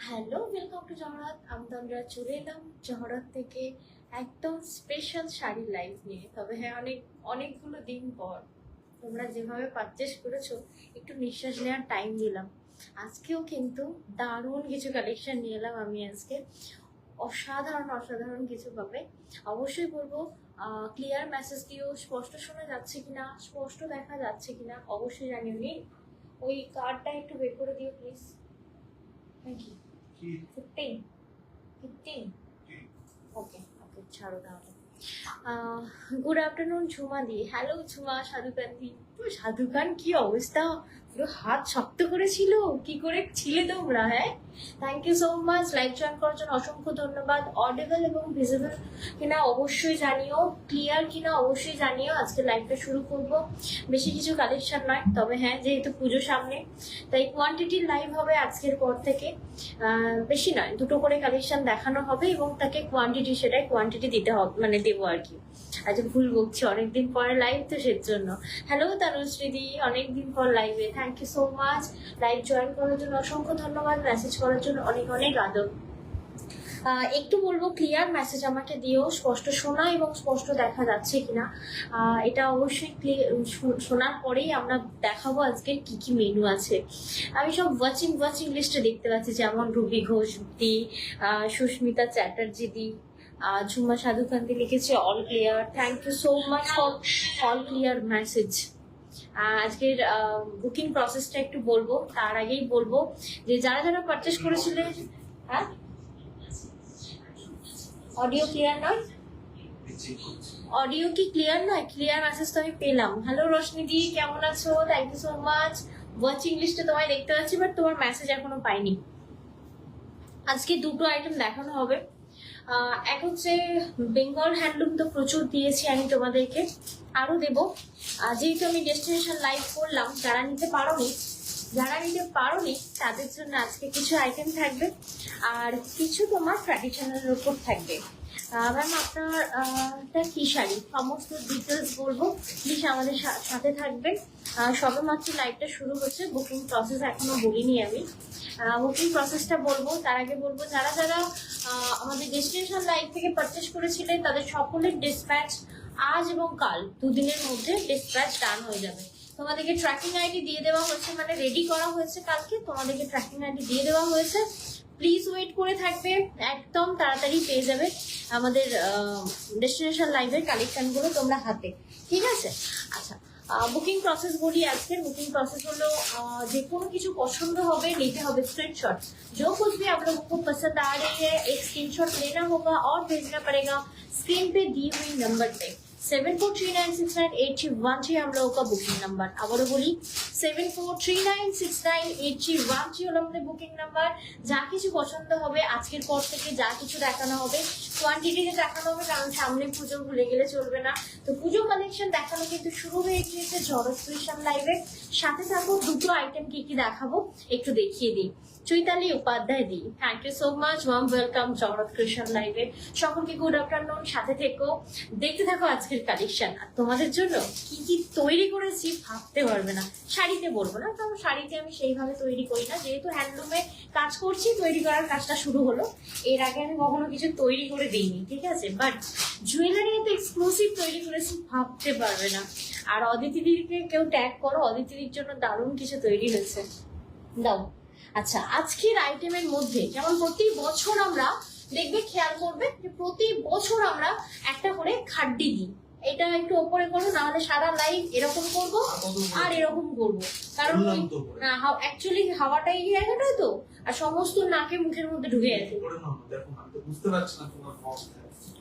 Hello, welcome to জহরত। আমরা চলে এলাম জহরত থেকে একদম স্পেশাল শাড়ি লাইভ নিয়ে। তবে হ্যাঁ, অনেকগুলো দিন পর তোমরা যেভাবে পারচেস করেছো, একটু নিঃশ্বাস নেওয়ার টাইম দিলাম। আজকেও কিন্তু দারুণ কিছু কালেকশন নিয়ে এলাম আমি আজকে। অসাধারণ কিছু পাবে। অবশ্যই বলবো ক্লিয়ার মেসেজ দিও, স্পষ্ট শোনা যাচ্ছে কিনা, স্পষ্ট দেখা যাচ্ছে কিনা অবশ্যই জানিও। নি ওই কার্ডটা একটু বের করে দিও please. Thank you. 15 15 okay okay, ছাড়ো তাহলে। Good afternoon Jhuma di. Hello Jhuma, Sadhukhan di. তো সাধুকান কি অবস্থা, পুরো হাত শক্ত করেছিল, কি করে ছিলে তোমরা? হ্যাঁ, thank you so much. Live join করার জন্য অসংখ্য ধন্যবাদ। অডিবল এবং ভিজিবল কিনা অবশ্যই জানিও, ক্লিয়ার কিনা অবশ্যই জানিও। আজকে লাইভটা শুরু করব, বেশি কিছু কালেকশন নয়, তবে হ্যাঁ যেহেতু পুজো সামনে তাই কোয়ান্টিটির লাইভ হবে আজকের পর থেকে। বেশি নয়, দুটো করে কালেকশন দেখানো হবে এবং তাকে কোয়ান্টিটি দিতে হবে, মানে দেবো আর কি। আজ ভুল বকছি, অনেকদিন পরে লাইভ তো সেজন্য। হ্যালো তানুশ্রী দি, অনেকদিন পর লাইভে, thank you so much. Live join করার জন্য অসংখ্য ধন্যবাদ, মেসেজ করার জন্য অনেক অনেক আদর। একটু বলবো ক্লিয়ার মেসেজ আমাকে দিও, স্পষ্ট শোনা এবং স্পষ্ট দেখা যাচ্ছে কিনা। এটা অবশ্যই শোনার পরেই আমরা দেখাবো আজকে কি কি মেনু আছে। আমি সব ওয়াচিং লিস্টে দেখতে পাচ্ছি, যেমন রুবি ঘোষ দি, সুস্মিতা চ্যাটার্জি দি, ঝুমা সাধুকান্তি লিখেছে all clear. Thank you so much for all clear message. আজকের বুকিং প্রসেসটা একটু বলবো, তার আগেই বলবো যে যারা যারা পারচেস করেছিলেন। হ্যাঁ, অডিও ক্লিয়ার নয়? অডিও কি ক্লিয়ার নয়? ক্লিয়ার মেসেজ তো আমি পেলাম। হ্যালো রোশনি দি, কেমন আছো? Thank you so much. Watching লিস্টে তোমায় দেখতে পাচ্ছি, বাট তোমার মেসেজ এখনো পাইনি। আজকে দুটো আইটেম দেখানো হবে। এক হচ্ছে বেঙ্গল হ্যান্ডলুম, তো প্রচুর দিয়েছি আমি তোমাদেরকে, আরো দেবো। যেহেতু আমি ডেস্টিনেশন লাইভ করলাম, যারা নিতে পারোনি তাদের জন্য আজকে কিছু আইটেম থাকবে, আর কিছু তোমার ট্র্যাডিশনালের উপর থাকবে। ম্যাম আপনার কি শাড়ি, সমস্ত ডিটেলস বলবো, প্লিজ আমাদের সাথে থাকবে। সবে মাত্র লাইভটা শুরু হচ্ছে, বুকিং প্রসেস এখনো বলিনি আমি। বুকিং প্রসেসটা বলবো, তার আগে বলবো যারা যারা আমাদের ডেস্টিনেশন লাইভ থেকে পারচেস করেছিলেন তাদের সকলের ডিসপ্যাচ আজ এবং কাল দুদিনের মধ্যে ডিসপ্যাচ ডান হয়ে যাবে। তোমাদেরকে ট্র্যাকিং আইডি দিয়ে দেওয়া হয়েছে, মানে রেডি করা হয়েছে কালকে, তোমাদেরকে ট্র্যাকিং আইডি দিয়ে দেওয়া হয়েছে। প্লিজ ওয়েট করে থাকবে, একদম তাড়াতাড়ি পেয়ে যাবে আমাদের ডেস্টিনেশন লাইভের কালেকশনগুলো তোমরা হাতে, ঠিক আছে? আচ্ছা, বুকিং প্রসেস বলি। আজকের বুকিং প্রসেস হলো যে কোনো কিছু পছন্দ হবে, নিতে হবে स्क्रीनशॉट। जो कुछ भी आप लोगों को पसंद आ रही है, एक स्क्रीनशॉट लेना होगा और भेजना पड़ेगा स्क्रीन पे दी हुई नंबर पे। 7439698313 हम लोगों का बुकिंग नंबर। আবারও বলি, 7439698313 হলো আমাদের বুকিং নাম্বার। যা কিছু পছন্দ হবে আজকের পর থেকে, যা কিছু দেখানো হবে কোয়ান্টিটিতে দেখানো হবে, কারণ সামনে পুজো, ভুলে গেলে চলবে না। তো পুজো কালেকশন দেখানো কিন্তু শুরু হয়ে গিয়েছে জহরত ক্রিশন লাইভে। সাথে থাকো, দুটো আইটেম কি কি দেখাবো একটু দেখিয়ে দিই। চৈতালি উপাধ্যায় দি, thank you so much, warm welcome জহরত ক্রিশন লাইভে। সকলকে গুড আফটারনুন, সাথে থেকো, দেখতে থাকো আজকের কালেকশন। আর তোমাদের জন্য কি কি তৈরি করেছি ভাবতে পারবে না। শাড়িতে বলবো না, কারণ শাড়িতে আমি সেইভাবে তৈরি করি না, যেহেতু হ্যান্ডলুমে কাজ করছি, তৈরি করার কাজটা শুরু হলো। এর আগে আমি কখনো কিছু তৈরি করে দিইনি, ঠিক আছে? বাট জুয়েলারি এত এক্সক্লুসিভ তৈরি করেছি ভাবতে পারবে না। আর অদিতি দিদিকে কেউ ট্যাগ করো, অদিতি দিদির জন্য দারুণ কিছু তৈরি হয়েছে, দাও। আচ্ছা, আজকের আইটেমের মধ্যে যেমন প্রতি বছর আমরা, দেখবে খেয়াল করবে যে প্রতি বছর আমরা একটা করে খাড্ডি দিই। এটা একটু ওপরে করবো, না হলে সারা লাইভ এরকম করবো আর এরকম করবো, কারণ অ্যাকচুয়ালি হাওয়াটাই এই জায়গাটায় তো, আর সমস্ত নাকে মুখের মধ্যে ঢুকে গেছে।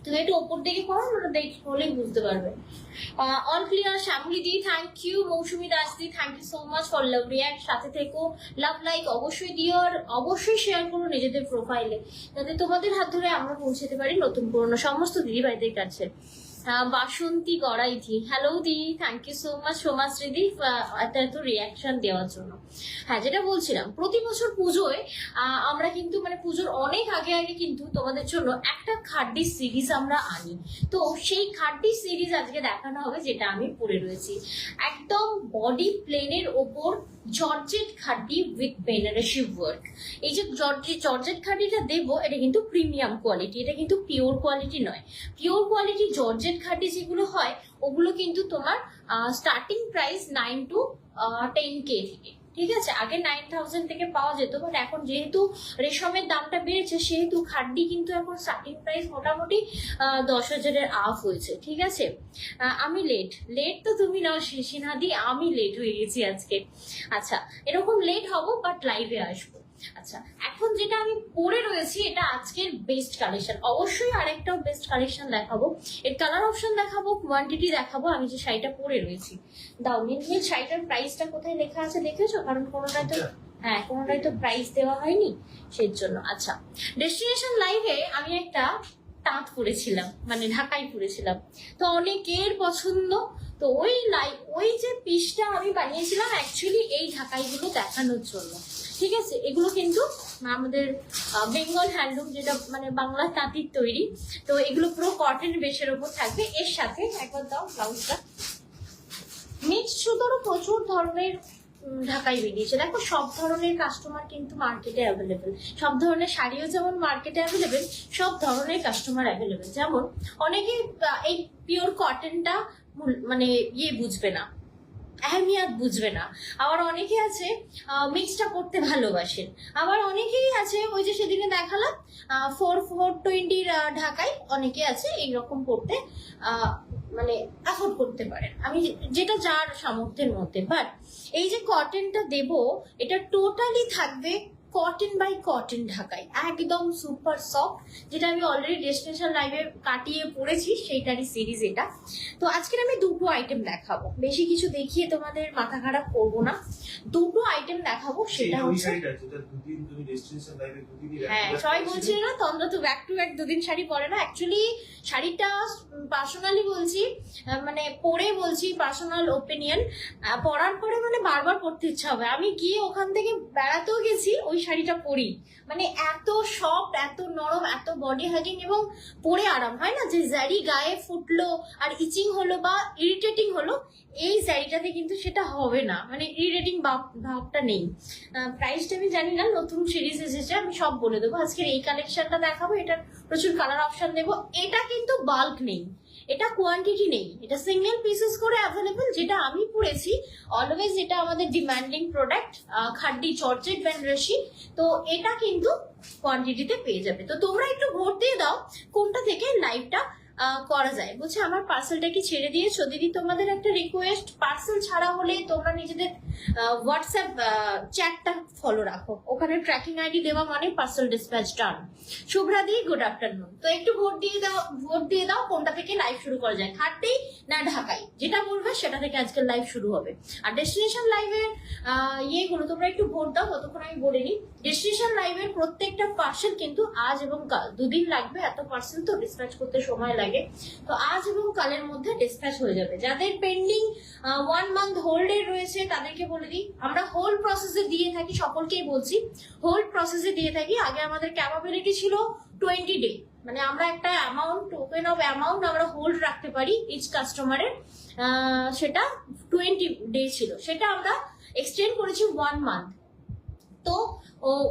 তুমি একটু ওপর দিকে করো, ওটা হলেই বুঝতে পারবে। All clear Shyamali di, thank you. Mousumi Das di, thank you so much for love react. সাথে থেকো, লাভ লাইক অবশ্যই দিও, আর অবশ্যই শেয়ার করো নিজেদের প্রোফাইলে, যাতে তোমাদের হাত ধরে আমরা পৌঁছতে পারি নতুন পুরনো সমস্ত দিদিভাইদের কাছে। বাসন্তী গড়াই দি, হ্যালো দি, thank you so much Somashree দি এত রিয়াকশন দেওয়ার জন্য। হ্যাঁ, যেটা বলছিলাম, প্রতি বছর পুজোয় আমরা কিন্তু, মানে পুজোর অনেক আগে কিন্তু তোমাদের জন্য একটা খাড্ডি সিরিজ আমরা আনি। তো সেই খাড্ডি সিরিজ আজকে দেখানো হবে, যেটা আমি পরে রয়েছি। একদম বডি প্লেনের ওপর জর্জেট খাডি উইথ বেনারসি ওয়ার্ক। এই যে জর্জেট খাডিটা দেবো, এটা কিন্তু প্রিমিয়াম কোয়ালিটি, এটা কিন্তু পিওর কোয়ালিটি নয়। পিওর কোয়ালিটি জর্জেট খাডি যেগুলো হয় ওগুলো কিন্তু তোমার স্টার্টিং প্রাইস 9 to 10K থেকে, ঠিক আছে। আগে 9,000 থেকে পাওয়া যেত, বাট এখন যেহেতু রেশমের দামটা বেড়েছে সেহেতু খাড্ডি কিন্তু এখন স্টার্টিং প্রাইস মোটামুটি 10,000-এর আপ হয়েছে, ঠিক আছে। আমি লেট তো তুমি নাও সিনহাদি, আমি লেট হয়ে গেছি আজকে। আচ্ছা, এরকম লেট হব বাট লাইভে আসবো। আচ্ছা, এখন যেটা আমি পরে রয়েছি এটা আজকের বেস্ট কালেকশন, অবশ্যই আরেকটাও বেস্ট কালেকশন দেখাবো, এর কালার অপশন দেখাবো, কোয়ান্টিটি দেখাবো। আমি যে শাড়িটা পরে রয়েছি, দাও নীল শাড়িটার প্রাইসটা কোথায় লেখা আছে দেখেছো? কারণ কোনোটাই তো, হ্যাঁ কোনোটাই তো প্রাইস দেওয়া হয়নি সেই জন্য। আচ্ছা, ডেস্টিনেশন লাইভে আমি একটা তাঁত পরেছিলাম, মানে ঢাকাই পরেছিলাম, তো অনেকের পছন্দ। তো ওই যে পিসটা আমি বানিয়েছিলাম অ্যাকচুয়ালি এই ঢাকাইগুলো দেখানোর জন্য, ঠিক আছে। এগুলো কিন্তু আমাদের বেঙ্গল হ্যান্ডলুম, যেটা মানে বাংলা তাঁতির তৈরি। তো এগুলো পুরো কটন বেসের ওপর থাকবে। এর সাথে একবার দাও ব্লাউজটা, মিক্সড সুতোরও প্রচুর ধরনের ঢাকাই বেরিয়েছে। দেখো সব ধরনের কাস্টমার কিন্তু মার্কেটে অ্যাভেলেবেল, সব ধরনের শাড়িও যেমন মার্কেটে অ্যাভেলেবেল, সব ধরনের কাস্টমার অ্যাভেলেবেল। যেমন অনেকে এই পিওর কটনটা মানে বুঝবে না, আহমিয়াত বুঝবে না। আবার অনেকে আছে মিক্সটা করতে ভালোবাসেন, আবার অনেকেই আছে ওই যে সেদিনে দেখালাম 420 ঢাকাই, অনেকে আছে এইরকম করতে মানে অ্যাফোর্ড করতে পারেন, আমি যেটা যার সামর্থ্যের মধ্যে। বাট এই যে কটনটা দেব এটা টোটালি থাকবে কটন বাই কটন ঢাকাই, একদম সুপার সফট, যেটা আমি অলরেডি ডেস্টিনেশন লাইভে কাটিয়ে পড়েছি সেইটারই সিরিজ এটা। তো আজকের আমি দুটো আইটেম দেখাবো, বেশি কিছু দেখিয়ে তোমাদের মাথা খারাপ করবো না। দুটো আইটেম দেখাবো, সেটা হচ্ছে হ্যাঁ সবাই বলছিল না তন্দ্রা তো ব্যাক টু ব্যাক দুদিন শাড়ি পরে না। অ্যাকচুয়ালি শাড়িটা পার্সোনালি বলছি, মানে পরে বলছি পার্সোনাল ওপিনিয়ন, পরার পরে মানে বারবার পরতে ইচ্ছা হবে। আমি গিয়ে ওখান থেকে বেড়াতেও গেছি ওই শাড়িটা পরি, মানে এত সফট, এত নরম, এত বডি হাগিং এবং পরে আরাম হয় না যে জারি গায়ে ফুটলো আর ইচিং হলো বা ইরিটেটিং হলো, এই শাড়িটাতে কিন্তু সেটা হবে না, মানে ইরিটেটিং ভাবটা নেই। প্রাইসটা আমি জানি না, নতুন সিরিজ এসেছে আমি সব বলে দেবো। আজকের এই কালেকশনটা দেখাবো, এটার প্রচুর কালার অপশন দেবো। এটা কিন্তু বাল্ক নেই, এটা কোয়ান্টিটি নেই, এটা সিঙ্গেল পিসেস করে অ্যাভেলেবল। যেটা আমি পড়েছি অলওয়েজ, যেটা আমাদের ডিমান্ডিং প্রোডাক্ট খাড্ডি জর্জেট বেনারসি, তো এটা কিন্তু কোয়ান্টিটিতে পেয়ে যাবে। তো তোমরা একটু ভোট দিয়ে দাও কোনটা থেকে লাইভটা করা যায়। বলছে আমার পার্সেলটা কি ছেড়ে দিয়েছো দিদি? তোমাদের একটা রিকোয়েস্ট, পার্সেল ছাড়া হলে তোমরা নিজেদের হোয়াটসঅ্যাপ চ্যাটটা ফলো রাখো, ওখানে ট্র্যাকিং আইডি দেওয়া মানে পার্সেল ডিসপ্যাচ ডান। শুভ্রা দি গুড আফটারনুন। তো একটু ভোট দিয়ে দাও কোনটা থেকে লাইভ শুরু করা যায়, খাট্টি না ঢাকাই, যেটা বলবে সেটা থেকে আজকের লাইভ শুরু হবে। আর ডেস্টিনেশন লাইভের ইয়েগুলো তোমরা একটু ভোট দাও, ততক্ষণ আমি বলে নিই। ডেস্টিনেশন লাইভের প্রত্যেকটা পার্সেল কিন্তু আজ এবং কাল, দুদিন লাগবে, এত পার্সেল তো ডিসপ্যাচ করতে সময় লাগে, তো আজ এবং কালের মধ্যে ডিসপ্যাচ হয়ে যাবে। যাদের পেন্ডিং 1 month হোল্ডে রয়েছে তাদেরকে বলে দিই, আমরা হোল্ড প্রসেসে দিয়ে থাকি, সকলকেই বলছি হোল্ড প্রসেসে দিয়ে থাকি। আগে আমাদের ক্যাপাবিলিটি ছিল 20 ডে, মানে আমরা একটা অ্যামাউন্ট, টোকেন অফ অ্যামাউন্ট আমরা হোল্ড রাখতে পারি ইচ কাস্টমারের, সেটা 20 ডে ছিল, সেটা আমরা এক্সটেন্ড করেছি 1 month। তো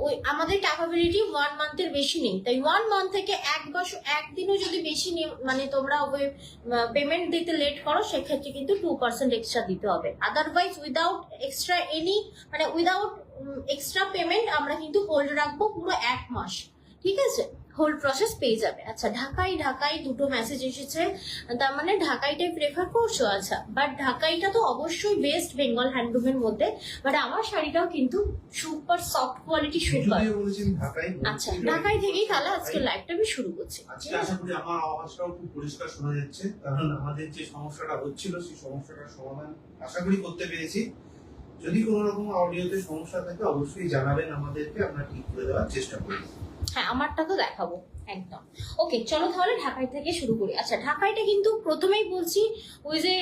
ওই আমাদের ক্যাপাবিলিটি 1 মান্থের বেশি নেই, তাই 1 মান্থ থেকে একদিনও যদি বেশি মানে তোমরা ওই পেমেন্ট দিতে লেট করো সেক্ষেত্রে কিন্তু 2% এক্সট্রা দিতে হবে। আদারওয়াইজ উইদাউট এক্সট্রা মানে উইদাউট এক্সট্রা পেমেন্ট আমরা কিন্তু হোল্ড রাখবো পুরো 1 মাস, ঠিক আছে, হোল্ড প্রসেস পেয়ে যাবে। আচ্ছা, ঢাকাই দুটো মেসেজ এসেছে, তার মানে ঢাকাইটাই প্রেফার করছো। আচ্ছা, বাট ঢাকাইটা তো অবশ্যই বেস্ট বেঙ্গল হ্যান্ডলুমের মধ্যে, বাট আমার শাড়িটাও কিন্তু সুপার সফট কোয়ালিটি, সুপার। আচ্ছা, ঢাকাই থেকেই তাহলে আজকে লাইভটা আমি শুরু করছি। আজকে আশা করি আমার আওয়াজটাও খুব পরিষ্কার শোনা যাচ্ছে, কারণ আমাদের যে সমস্যাটা হচ্ছিল সেই সমস্যাটার সমাধান আশা করি করতে পেরেছি। যদি কোনো রকম অডিওতে সমস্যা থাকে অবশ্যই জানাবেন আমাদেরকে, আমরা ঠিক করে দেওয়ার চেষ্টা করব। হ্যাঁ, আমারটা তো দেখাবো একদম। ওকে, চলো তাহলে ঢাকাই থেকে শুরু করি। আচ্ছা, ঢাকাইটা কিন্তু প্রথমেই বলছি ওই যে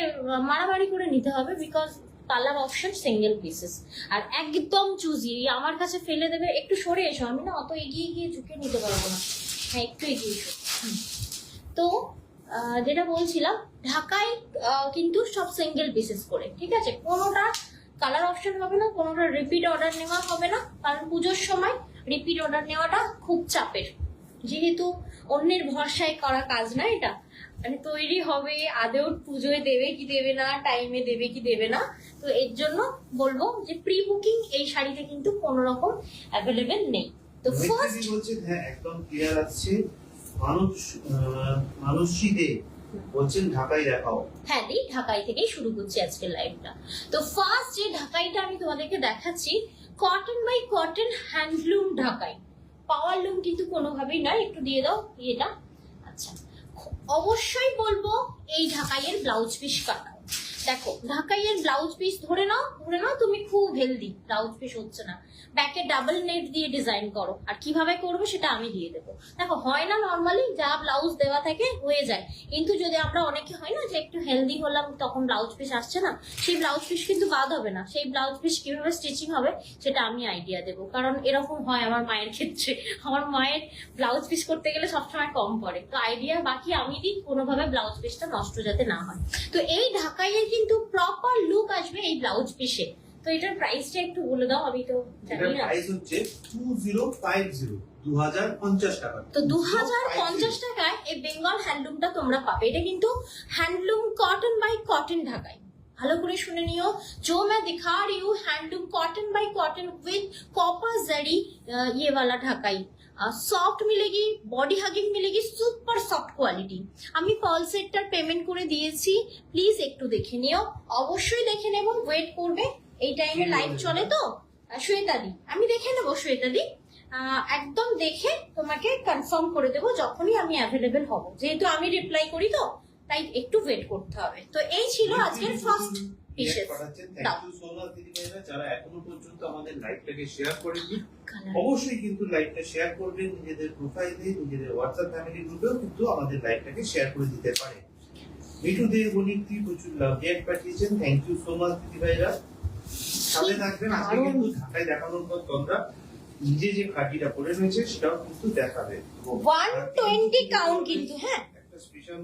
মারামারি করে নিতে হবে, because colour option single pieces আর একদম চুজি। আমার কাছে ফেলে দেবে, একটু সরে এসো, আমি না অত এগিয়ে গিয়ে ঝুঁকে নিতে পারবো না। হ্যাঁ, একটু এগিয়ে এসো। তো যেটা বলছিলাম, ঢাকাই কিন্তু সব সিঙ্গেল পিসেস করে, ঠিক আছে, কোনোটা কালার অপশন হবে না, কোনোটা রিপিট অর্ডার নেওয়া হবে না, কারণ পুজোর সময় রিপিট অর্ডার নেওয়াটা খুব চাপের, যেহেতু অন্যের ভরসায় করা কাজ না এটা, মানে তৈরি হবে আদৌ পুজোয় দেবে কি দেবে না, টাইমে দেবে কি দেবে না, তো এর জন্য বলবো যে প্রি বুকিং এই শাড়িতে কিন্তু কোনো রকম অ্যাভেলেবেল নেই। তো ফার্স্ট বলছেন হ্যাঁ একদম ক্লিয়ার আসছে, মানুষই দে বলছেন ঢাকায় দেখাও। হ্যাঁ দি, ঢাকাই থেকেই শুরু করছি আজকের লাইভটা। তো ফার্স্ট যে ঢাকাইটা আমি তোমাদেরকে দেখাচ্ছি, কটন বাই কটন হ্যান্ডলুম ঢাকাই, পাওয়ার লুম কিন্তু কোনোভাবেই নয়। একটু দিয়ে দাও এটা। আচ্ছা, অবশ্যই বলবো এই ঢাকাইয়ের ব্লাউজ পিস কাটাও। দেখো ঢাকাইয়ের ব্লাউজ পিস ধরে নাও তুমি খুব হেলদি, ব্লাউজ পিস হচ্ছে না, ব্যাকে ডাবল নেট দিয়ে ডিজাইন করো, আর কিভাবে করবো সেটা আমি দিয়ে দেবো। দেখো হয় না নর্মালি যা ব্লাউজ দেওয়া থাকে হয়ে যায়, কিন্তু যদি আমরা অনেকে হয় না যে একটু হেলদি হলাম তখন ব্লাউজ পিস আসছে না, সেই ব্লাউজ পিস কিন্তু বাদ হবে না, সেই ব্লাউজ পিস কিভাবে স্টিচিং হবে সেটা আমি আইডিয়া দেবো। কারণ এরকম হয় আমার মায়ের ক্ষেত্রে, আমার মায়ের ব্লাউজ পিস করতে গেলে সবসময় কম পড়ে, তো আইডিয়া বাকি আমি দিই কোনোভাবে ব্লাউজ পিসটা নষ্ট যাতে না হয়। তো এই ঢাকাইয়ের কিন্তু প্রপার লুক আসবে এই ব্লাউজ পিসে। তো এটার প্রাইসটা একটু বলে দাও, আমি তো জানি না। প্রাইস হচ্ছে 2050, 2050 টাকা। তো 2050 টাকায় এই বেঙ্গল হ্যান্ডলুমটা তোমরা পাবে। এটা কিন্তু handloom cotton by cotton Dhakai, ভালো করে শুনে নিও। जो मैं दिखा रही हूँ handloom cotton by cotton with copper zari, ये वाला ढाकाई সফট মিলেগি, বডি হাগিং মিলেগি, সুপার সফট কোয়ালিটি। আমি পার্ল সেটটার পেমেন্ট করে দিয়েছি, প্লিজ একটু দেখে নিও, অবশ্যই দেখে নেব, ওয়েট করবে, এই টাইমে লাইভ চলে তো। শ্বেতাদি আমি দেখে নেবো, শ্বেতাদি একদম দেখে তোমাকে কনফার্ম করে দেবো যখনই আমি অ্যাভেলেবেল হব, যেহেতু আমি রিপ্লাই করি তো তাই একটু ওয়েট করতে হবে। তো এই ছিল আজকের ফার্স্ট পিসেস। যারা এখনো পর্যন্ত আমাদের লাইভটাকে শেয়ার করেনি অবশ্যই কিন্তু লাইভটা শেয়ার করবেন, নিজেদের প্রোফাইলে, নিজেদের হোয়াটসঅ্যাপ ফ্যামিলি গ্রুপেও কিন্তু আমাদের লাইভটাকে শেয়ার করে দিতে পারে। মিঠু দে বনিকটি প্রচুর লাভ গিফট পাঠিয়েছেন, থ্যাংক ইউ সো মাচ দিদি ভাইরা, সাথে থাকবেন। আজকে কিন্তু ঢাকায় দেখানোর পর তোমরা নিজে যে খাটিটা পরে রয়েছে সেটাও কিন্তু দেখাবে। 120 কাউন্ট কিন্তু, হ্যাঁ একটা স্পেশাল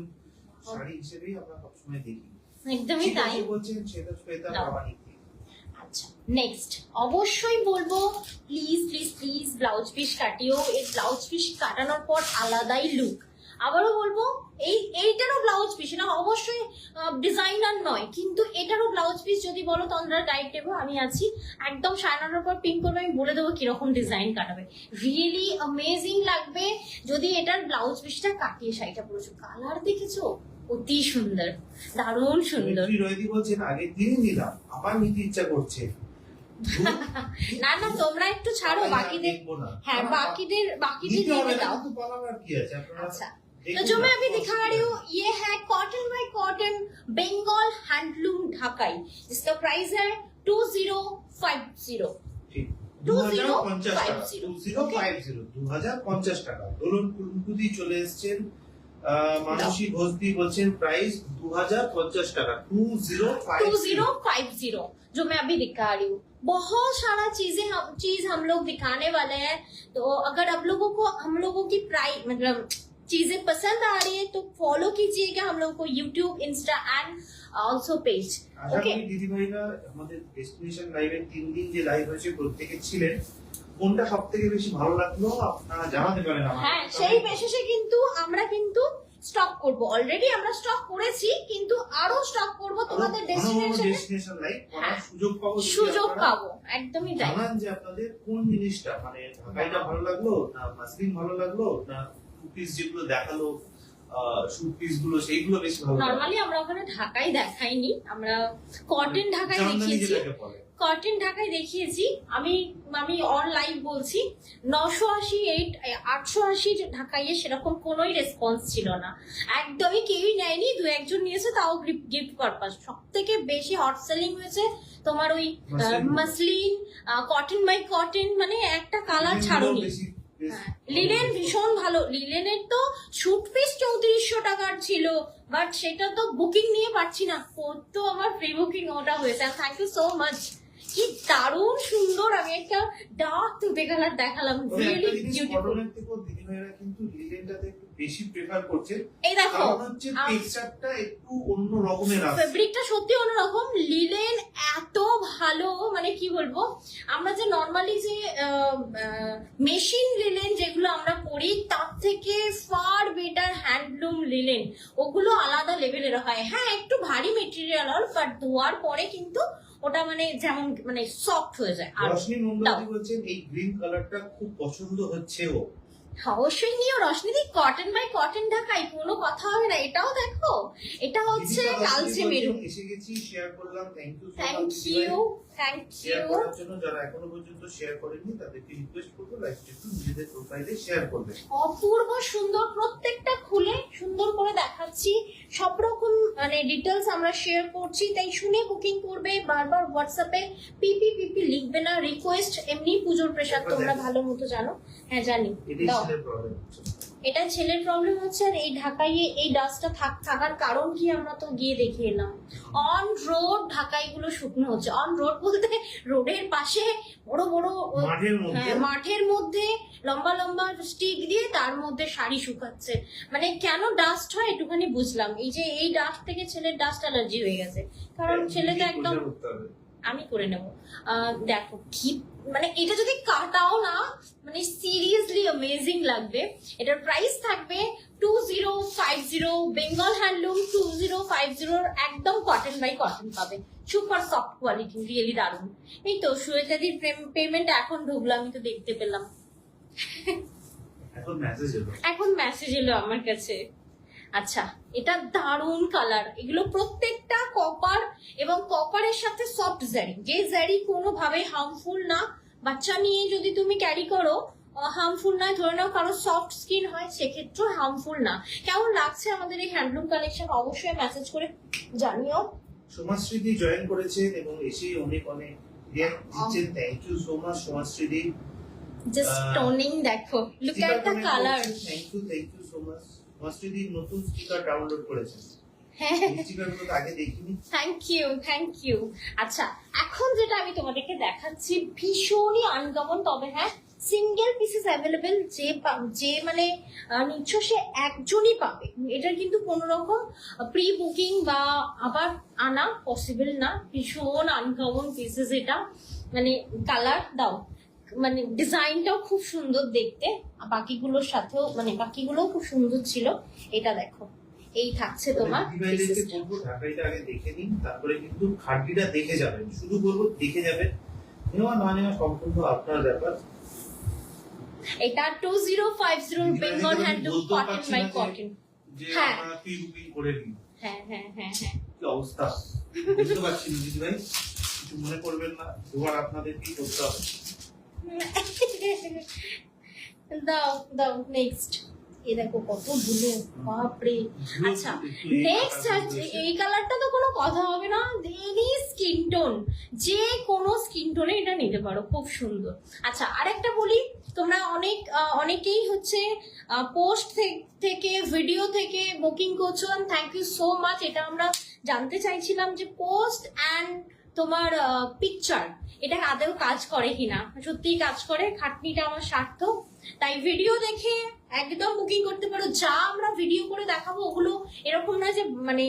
শাড়ি হিসেবেই আমরা সবসময় দেখি, একদমই তাই বলছেন সেটা শ্বেতা প্রামাণিক। আচ্ছা নেক্সট অবশ্যই বলবো please please please blouse piece কাটিও, এই ব্লাউজ পিস কাটানোর পর আলাদাই লুক। আবারও বলবো এইটারও ব্লাউজ পিস, এটা অবশ্যই ডিজাইনার নয়, কিন্তু এটারও ব্লাউজ পিস যদি বলো তোমরা গাইড দেবো, আমি আছি একদম 9:30 পর পিন করবে, আমি বলে দেবো কিরকম ডিজাইন কাটাবে, রিয়েলি অ্যামেজিং লাগবে যদি এটার ব্লাউজ পিসটা কাটিয়ে শাড়িটা পরেছো। কালার দেখেছো অতি সুন্দর, দারুণ সুন্দর। রয়দি বলছেন আগে দিনই নিলাম আবার নিতে ইচ্ছা করছে। না না তোমরা একটু ছাড়ো, বাকিদের হ্যাঁ বাকিদের দিয়ে দাও। अच्छा तो जो मैं अभी दिखा रही हूँ ये है cotton by cotton Bengal handloom ढाकाई, जिसका प्राइस है 2050। 2050 টাকা। দোলন কুলকুদি চলে এসেছেন, মানসী ঘোষদি বলছেন প্রাইস 2050 টাকা। 2050 जो मैं अभी दिखा रही हूँ। बहुत सारा चीज हम लोग दिखाने वाले हैं, तो अगर आप लोगों को हम लोगों की प्राइस मतलब चीजें पसंद आ रही है तो फॉलो कीजिएगा हम लोग को YouTube, Insta and also page. Okay দিদি ভাইরা আমাদের ডেস্টিনেশন লাইভের 3 দিন যে লাইভ হয়েছে প্রত্যেকে ছিলেন, কোনটা সবথেকে বেশি ভালো লাগলো আপনারা জানাতে পারেন আমাদের। হ্যাঁ সেই বেসিসে কিন্তু আমরা কিন্তু স্টক করব, অলরেডি আমরা স্টক করেছি কিন্তু আরো স্টক করব তোমাদের ডেস্টিনেশন লাইভ করার সুযোগ পাবো। একদমই তাই। জানান যে আপনাদের কোন জিনিসটা মানে ঢাকাইটা ভালো লাগলো না মাসলিন ভালো লাগলো না পিস যেগুলো দেখালো শুট পিস গুলো সেইগুলো বেশি ভালো। নরমালি আমরা ওখানে ঢাকাই দেখাইনি, আমরা কটন ঢাকাই দেখিয়েছি, কটন ঢাকাই দেখিয়েছি। আমি অন লাইভ বলছি 980 880 ঢাকাইয়ে সেরকম কোনোই রেসপন্স ছিল না, একদমই কেউই নেয়নি, দু একজন নিয়েছে তাও গিফট পারপাস। সব থেকে বেশি হট সেলিং হয়েছে তোমার ওই মাসলিন, কটন বাই কটন, মানে একটা কালার ছাড়োনি। লিলেন ভীষণ ভালো, লিলেনের তো শুট পিস 3400 টাকার ছিল, বাট সেটা তো বুকিং নিয়ে পাচ্ছি না, তো আমার প্রি বুকিং ওটা হয়েছে। থ্যাংক ইউ সো মাচ কি দারুণ সুন্দর। আমি একটা ডার্ক তুতে কালার দেখালাম, তবে একটা রিয়েলি জিনিস বিউটিফুল। কটনের থেকেও দিদিভাইরা কিন্তু লিলেনটাতে একটু বেশি প্রেফার করছে, এই দেখো কারণ হচ্ছে টেক্সচারটা একটু অন্য রকমের আছে। ফেব্রিকটা সত্যি অন্যরকম। লিলেন এত ভালো, মানে কি বলবো, আমরা যে নর্মালি যে মেশিন লিলেন যেগুলো আমরা পরি তার থেকে ফার বেটার হ্যান্ডলুম লিলেন। ওগুলো আলাদা লেভেলের হয়। হ্যাঁ একটু ভারী মেটেরিয়াল হয়, বাট ধোয়ার পরে কিন্তু ওটা মানে যেমন মানে সফট হয়ে যায়। আর রশ্মি মন্ডল বলছেন এই গ্রিন কালারটা খুব পছন্দ হচ্ছে ও। অবশ্যই নিও রশ্মিদি, কটন বাই কটন ঢাকাই, কোনো কথা হবে না। এটাও দেখো, এটা হচ্ছে কালচে মেরুন। এসে গেছি, শেয়ার করলাম। Thank you, thank share you. করার জন্য যারা এখনো পর্যন্ত শেয়ার করেননি তাদেরকে রিকোয়েস্ট করবো লাইভটা একটু নিজেদের প্রোফাইলে শেয়ার করবে। অপূর্ব সুন্দর, প্রত্যেকটা খুলে সুন্দর করে দেখাচ্ছি। সব রকম মানে ডিটেলস আমরা শেয়ার করছি, তাই শুনে বুকিং করবে। বারবার হোয়াটসঅ্যাপে পিপি পিপি লিখবে না, রিকোয়েস্ট। এমনি পুজোর প্রেসার তোমরা ভালো মতো জানো। হ্যাঁ জানি, এটাই দাও। ছেলের প্রবলেম হচ্ছে। এটা ছেলের প্রবলেম হচ্ছে। আর এই ঢাকাইয়ে এই ডাস্টটা থাকার কারণ কি আমরা তো গিয়ে দেখে এলাম। অন রোড ঢাকাইগুলো শুকনো হচ্ছে। অন রোড বলতে রোডের পাশে বড় বড় মাঠের মধ্যে, মাঠের মধ্যে লম্বা লম্বা স্টিক দিয়ে তার মধ্যে শাড়ি শুকাচ্ছে। মানে কেন ডাস্ট হয় একটুখানি বুঝলাম। এই যে এই ডাস্ট থেকে ছেলের ডাস্ট অ্যালার্জি হয়ে গেছে, কারণ ছেলে তো একদম, আমি করে নেব। দেখো কি মানে এটা যদি কাটাও না, মানে সিরিয়াসলি অ্যামেজিং লাগবে। এটার প্রাইস থাকবে 2050, বেঙ্গল হ্যান্ডলুম 2050, একদম কটন বাই কটন পাবে। সুপার সফট কোয়ালিটি, রিয়েলি দারুন। এই তো সুয়েতাদির পেমেন্ট এখন ঢুকলো, আমি তো দেখতে পেলাম। এখন মেসেজ এলো আমার কাছে। আচ্ছা, এটা দারুন কালার। এগুলো প্রত্যেকটা কপার এবং কপারের সাথে সফট জারি, যে জারি কোনোভাবে হার্মফুল না। বাচ্চা নিয়ে যদি তুমি ক্যারি করো হার্মফুল নয়। ধরে নাও কারো সফট স্কিন হয়, সেক্ষেত্রেও হার্মফুল না। কেমন লাগছে আমাদের এই হ্যান্ডলুম কালেকশন অবশ্যই মেসেজ করে জানিও। সমাজশ্রীদি জয়েন করেছেন এবং এসে অনেক অনেক রিঅ্যাক্ট দিচ্ছেন। থ্যাংক ইউ সো মাচ সমাজশ্রীদি। জাস্ট স্টনিং, দেখো look at the colour. Thank you so much. সমাজশ্রীদি নতুন স্টিকার ডাউনলোড করেছেন। হ্যাঁ, স্টিকারগুলো তো আগে দেখিনি। Thank you, thank you. আচ্ছা, এখন যেটা আমি তোমাদেরকে দেখাচ্ছি ভীষণই আনকমন, তবে হ্যাঁ সিঙ্গেল পিসেস অ্যাভেলেবেল। যে মানে নিচ্ছ সে একজনই পাবে। এটার কিন্তু কোনো রকম প্রি বুকিং বা আবার আনা পসিবল না। ভীষণ আনকমন পিসেস এটা। মানে কালার দাও, মানে ডিজাইনটাও খুব সুন্দর দেখতে। বাকিগুলোর সাথেও মানে বাকিগুলোও খুব সুন্দর ছিল। এটা দেখো, এই থাকছে তোমার পিসেসটা। ঢাকাইটা আগে দেখে নিন, তারপরে কিন্তু খাটনিটা দেখে যাবেন। শুধু বলবো দেখে যাবেন, নেওয়া না নেওয়া সম্পূর্ণ আপনার ব্যাপার। এটা 2050 Bengal handloom cotton by cotton. যে হ্যাঁ। আমরা প্রি বুকিং করে নিই। হ্যাঁ হ্যাঁ হ্যাঁ হ্যাঁ। কি অবস্থা বুঝতে পারছি না দিদি ভাই, কিছু মনে করবেন না, দুবার আপনাদের কি করতে হবে। দাও দাও নেক্সট। এই দেখো কত ব্লু, বাপরে। আচ্ছা, নেক্সট এই কালারটা তো কোনো কথা হবে না। এনি স্কিন টোন, যে কোনো স্কিন টোনে এটা নিতে পারো, খুব সুন্দর। আচ্ছা, আরেকটা বলি, তোমরা অনেকেই হচ্ছে পোস্ট থেকে ভিডিও থেকে বুকিং করছো। Thank you so much. এটা আমরা জানতে চাইছিলাম যে পোস্ট অ্যান্ড তোমার পিকচার এটা আদৌ কাজ করে কিনা। সত্যিই কাজ করে, খাটনিটা আমার সার্থক। তাই ভিডিও দেখে একদম বুকিং করতে পারো। যা আমরা ভিডিও করে দেখাবো ওগুলো এরকম না যে মানে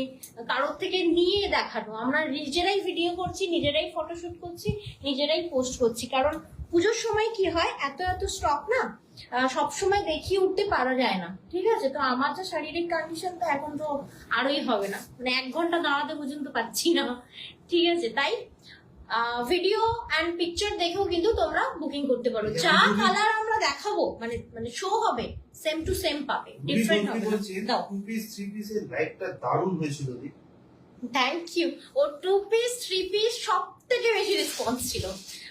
কারোর থেকে নিয়ে দেখানো। আমরা নিজেরাই ভিডিও করছি, নিজেরাই ফটোশুট করছি, নিজেরাই পোস্ট করছি। কারণ পুজোর সময় কি হয়, এত এত স্টক না সব সময় দেখিয়ে উঠতে পারা যায় না। ঠিক আছে, তো আমার যা শারীরিক কন্ডিশন, তো এখন তো আরোই হবে না, মানে 1 ঘন্টা দাঁড়াতে পর্যন্ত পাচ্ছি না। ঠিক আছে, তাই ভিডিও অ্যান্ড পিকচার দেখেও কিন্তু তোমরা বুকিং করতে পারো। যা কালার আমরা দেখাবো মানে মানে শো হবে, সেম টু সেম পাবে, ডিফারেন্ট হবে না। দাও, 2 পিস 3 পিসের লাইভটা দারুণ হয়েছিল দি। Thank you. ও 2 পিস 3 পিস সব থেকে বেশি রেসপন্স ছিল।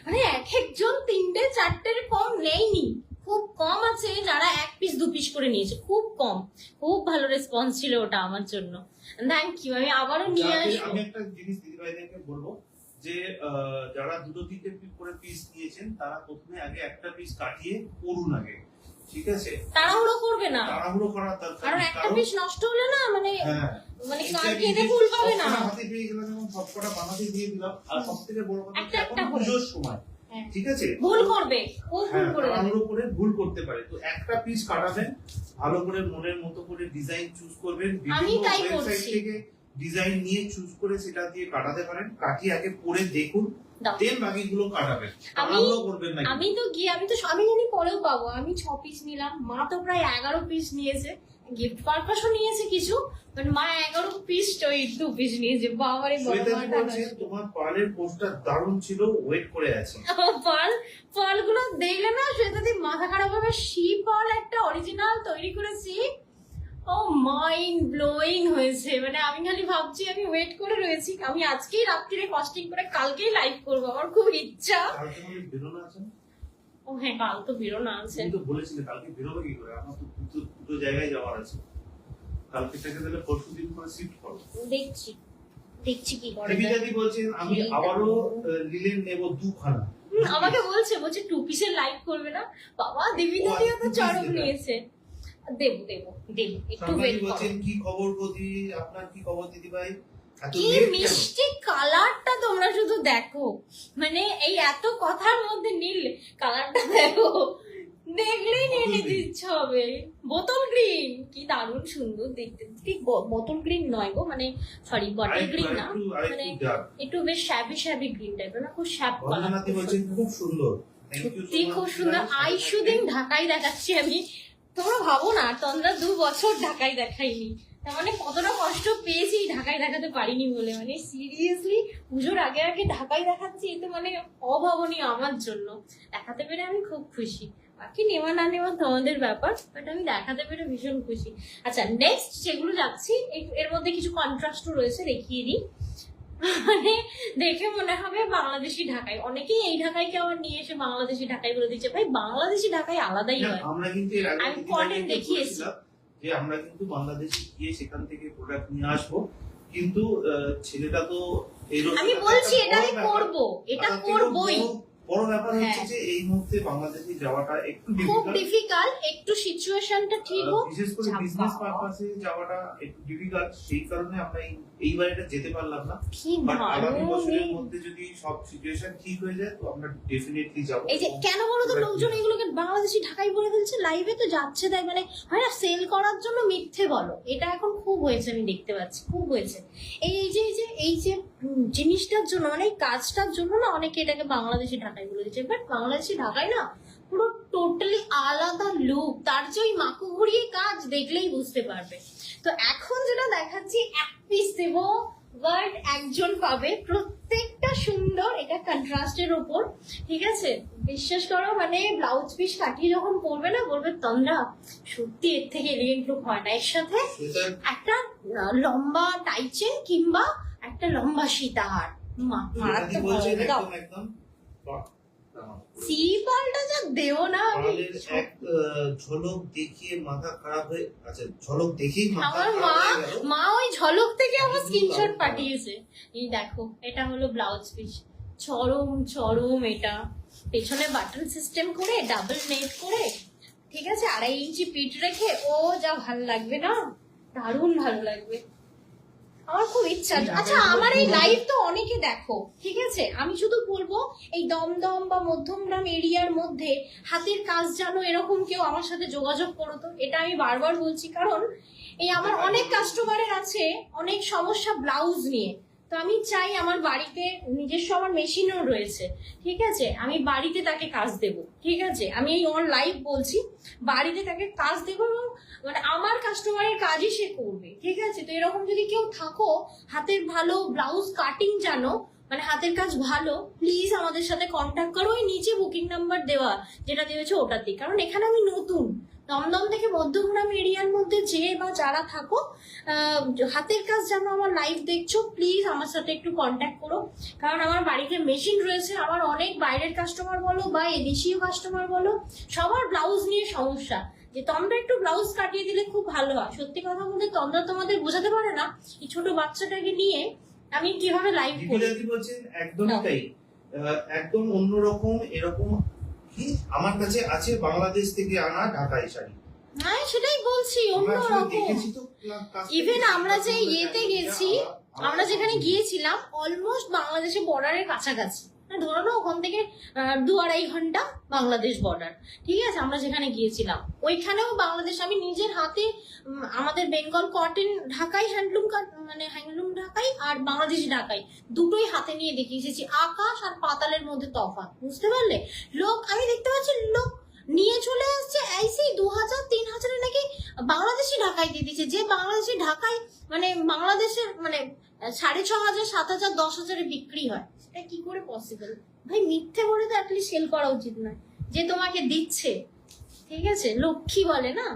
মানে এক একজন 3টে 4টের কম নেয়নি। খুব কম আছে যারা 1 পিস 2 পিস করে নিয়েছে, খুব কম। খুব ভালো রেসপন্স ছিল ওটা আমার জন্য। Thank you. আমি আবারও নিয়ে আসবো। আমি একটা জিনিস দিদি ভাইদেরকে বলবো যে যারা 2-3টে করে পিস নিয়েছেন তারা প্রথমে আগে একটা পিস কাটিয়ে করুন আগে। ঠিক আছে, তাড়াহুড়ো করবে না, তাড়াহুড়ো করার দরকার কারণ নেই। একটা পিস নষ্ট হলে না মানে হ্যাঁ মানে কেঁদে ফুল পাবে না। হাতে পেয়ে গেলাম এবং সবকটা বানাতে দিয়ে দিলাম। আর সব থেকে বড় কথা একটা এখন পুজোর সময়, ঠিক আছে, ভুল করবে, ও ভুল করে যাবে, তাড়াহুড়ো করে ভুল করতে পারে। তো একটা পিস কাটাবেন, ভালো করে মনের মতো করে ডিজাইন চুজ করবেন, আমি বিভিন্ন তাই ওয়েবসাইট করছি। থেকে ডিজাইন নিয়ে চুজ করে সেটা দিয়ে কাটাতে পারেন। কাটিয়ে আগে পরে দেখুন, দেন বাকিগুলো কাটাবেন, তাড়াহুড়ো করবেন না। আমি তো আমি জানি পরেও পাবো। আমি 6 পিস নিলাম, মা তো প্রায় 11 পিস নিয়েছে, গিফট পারপাসও নিয়েছে কিছু, বাট মা 11 পিস 2 পিস নিয়েছে। বাবারে বাবা, তোমার পার্লের পোস্টার দারুণ ছিল, ওয়েট করে আছে। পার্লগুলো দেখলে না শ্বেতাদি মাথা খারাপ হবে। পার্ল একটা অরিজিনাল তৈরি করেছি, ও মাইন্ড ব্লোয়িং হয়েছে। মানে আমি খালি ভাবছি, আমি ওয়েট করে রয়েছি, আমি আজকেই রাত্রিরে কস্টিং করে কালকেই লাইভ করবো, আমার খুব ইচ্ছা। কালকে আমাদের বেরোনো আছে। ও হ্যাঁ, কাল তো বেরোনো আছে। তুমি তো বলেছিলে কালকে বেরোবে কি করে, আমার তো দুটো জায়গায় যাওয়ার আছে। কালকে থেকে তাহলে পরশু দিন করে শিফট করো। দেখছি কি করে। দেবীদাদি বলছেন আমি আবারও লিলেন নেব 2 খানা। আমাকে বলছে 2 পিসের লাইভ করবে না। বাবা, দেবীদাদিও তো চরম নিয়েছে। দেব একটু ওয়েট করো। বলছেন কি খবর গদি, আপনার কি খবর দিদি ভাই? কি মিষ্টি কালারটা তোমরা শুধু দেখো, মানে এই এত কথার মধ্যে নীল কালারটা দেখো, দেখলেই নিয়ে নিতে ইচ্ছে হবে। বোতল গ্রিন কি দারুণ সুন্দর দেখতে। ঠিক বোতল গ্রিন নয় গো, মানে সরি বটল গ্রিন না, মানে একটু বেশ শ্যাবি গ্রিন টাইপের না, খুব শ্যাব কালার। বলছেন খুব সুন্দর, সত্যি খুব সুন্দর। আইসুদিন ঢাকায় দেখাচ্ছি আমি, তোমরা ভাবো না তন্দ্রা 2 বছর ঢাকায় দেখাইনি, তার মানে কতটা কষ্ট পেয়েছি ঢাকায় দেখাতে পারিনি বলে। মানে সিরিয়াসলি পুজোর আগে ঢাকায় দেখাচ্ছি, এতে মানে অভাবনীয় আমার জন্য। দেখাতে পেরে আমি খুব খুশি, বাকি নেওয়া না নেওয়া তোমাদের ব্যাপার, বাট আমি দেখাতে পেরে ভীষণ খুশি। আচ্ছা, নেক্সট যেগুলো যাচ্ছি, এর মধ্যে কিছু কন্ট্রাস্টও রয়েছে, দেখিয়ে দিই। মানে দেখে মনে হবে বাংলাদেশি ঢাকাই। অনেকেই এই ঢাকাইকে আবার নিয়ে এসে বাংলাদেশি ঢাকাই বলে দিচ্ছে। ভাই, বাংলাদেশি ঢাকাই আলাদাই হয়। আমরা কিন্তু এর আগে আমি কটেন দেখিয়েছি যে আমরা কিন্তু বাংলাদেশে গিয়ে সেখান থেকে প্রোডাক্ট নিয়ে আসবো, কিন্তু ছেলেটা তো আমি বলছি এটা আমি করবো, এটা করবোই। বড় ব্যাপার হচ্ছে যে এই মুহূর্তে বাংলাদেশে যাওয়াটা একটু খুব ডিফিকাল্ট, একটু সিচুয়েশনটা ঠিক হোক, বিশেষ করে বিজনেস পারপাসে যাওয়াটা একটু ডিফিকাল্ট। সেই কারণে আমরা এইবার এটা যেতে পারলাম না। বাট আগামী বছরের মধ্যে যদি সব সিচুয়েশন ঠিক হয়ে যায় তো আমরা ডেফিনেটলি যাব। এই যে কেন বলো তো লোকজন এগুলোকে বাংলাদেশি ঢাকাই বলে ফেলছে, লাইভে তো যাচ্ছে তাই, মানে হয় না সেল করার জন্য মিথ্যে বলো। এটা এখন খুব হয়েছে, আমি দেখতে পাচ্ছি খুব হয়েছে। এই যে জিনিসটার জন্য, মানে এই কাজটার জন্য না অনেকে এটাকে বাংলাদেশি ঢাকাই বলে দিচ্ছে। বাট বাংলাদেশি ঢাকাই না পুরো টোটালি আলাদা লুক, তার যে ওই মাকু ঘুরিয়ে কাজ দেখলেই বুঝতে পারবে। তো এখন যেটা দেখাচ্ছি, 1 পিস দেবো, বাট একজন পাবে, প্রত্যেকটা সুন্দর। এটা কন্ট্রাস্টের ওপর, ঠিক আছে, বিশ্বাস করো। মানে ব্লাউজ পিস কাটিয়ে যখন পরবে না, বলবে তন্দ্রা সত্যি এর থেকে এলিগেন্ট লুক হয় না। এর সাথে একটা লম্বা টাইচেন কিংবা একটা লম্বা সীতাহার, একদম সিপালটা যা দেও না, আমি এক ঝলক দেখিয়ে মাথা খারাপ হয়ে, আচ্ছা ঝলক দেখেই আমার মা ওই ঝলক থেকে আমার স্ক্রিনশট পাঠিয়েছে। এই দেখো, এটা হলো ব্লাউজ পিস, চরম এটা। পেছনে বাটন সিস্টেম করে, ডাবল নেট করে, ঠিক আছে, 2.5 ইঞ্চি পিঠ রেখে, ও যা ভালো লাগবে না, দারুণ ভালো লাগবে। আমার খুব ইচ্ছা। আচ্ছা, আমার এই লাইভ তো অনেকে দেখো, ঠিক আছে, আমি শুধু বলবো এই দমদম বা মধ্যমগ্রাম এরিয়ার মধ্যে হাতের কাজ জানো এরকম কেউ আমার সাথে যোগাযোগ করো তো। এটা আমি বারবার বলছি, কারণ এই আমার অনেক কাস্টমারের আছে অনেক সমস্যা ব্লাউজ নিয়ে। তো আমি চাই, আমার বাড়িতে নিজস্ব আমার মেশিনও রয়েছে, ঠিক আছে, আমি বাড়িতে তাকে কাজ দেব, ঠিক আছে, আমি এই অন লাইভ বলছি, বাড়িতে তাকে কাজ দেবো, মানে আমার কাস্টমারের কাজই সে করবে, ঠিক আছে। তো এরকম যদি কেউ থাকো, হাতের ভালো ব্লাউজ কাটিং জানো, মানে হাতের কাজ ভালো, প্লিজ আমাদের সাথে কন্ট্যাক্ট করো। ওই নিচে বুকিং নাম্বার দেওয়া যেটা দিয়েছে ওটাতে, কারণ এখানে আমি নতুন। দমদম থেকে মধ্যমগ্রাম এরিয়ার মধ্যে যে বা যারা থাকো, হাতের কাজ জানো, আমার লাইভ দেখছো, প্লিজ আমার সাথে একটু কন্ট্যাক্ট করো। কারণ আমার বাড়িতে মেশিন রয়েছে, আমার অনেক বাইরের কাস্টমার বলো বা দেশীয় কাস্টমার বলো, সবার ব্লাউজ নিয়ে সমস্যা, যে তোমরা একটু ব্লাউজ কাটিয়ে দিলে খুব ভালো হয়। সত্যি কথা বলতে তোমরা তোমাদের বোঝাতে পারে না এই ছোট বাচ্চাটাকে নিয়ে আমি কিভাবে লাইভ করি। একদমই তাই, একদম অন্যরকম। এরকম কি আমার কাছে আছে বাংলাদেশ থেকে আনা ঢাকাই শাড়ি, হ্যাঁ সেটাই বলছি, আমরা আসলে অন্যরকম। দেখেছি তো কাছ থেকে, ইভেন আমরা যে আমরা ইয়েতে জানি যে গেছি, আমরা যেখানে গিয়েছিলাম অলমোস্ট বাংলাদেশের বর্ডারের কাছাকাছি, মানে ধরো না ওখান থেকে 2-2.5 ঘন্টা বাংলাদেশ বর্ডার, ঠিক আছে। আমরা যেখানে গিয়েছিলাম ওইখানেও বাংলাদেশ, আমি নিজের হাতে আমাদের বেঙ্গল কটন ঢাকাই হ্যান্ডলুম, মানে হ্যান্ডলুম ঢাকাই আর বাংলাদেশি ঢাকাই দুটোই হাতে নিয়ে দেখিয়ে এসেছি। আকাশ আর পাতালের মধ্যে তফাৎ, বুঝতে পারলে? লোক আমি দেখতে পাচ্ছি লোক নিয়ে চলে আসছে এই 2000-3000 নাকি বাংলাদেশি ঢাকাই দিয়ে দিচ্ছে, যে বাংলাদেশি ঢাকাই মানে বাংলাদেশের মানে 6500, 7000, 10,000 বিক্রি হয়। সেটা কি করে পসিবল ভাই? মিথ্যে বলে তো অ্যাটলিস্ট সেল করা উচিত নয়, যে তোমাকে দিচ্ছে, ঠিক আছে, লক্ষ্মী বলে না,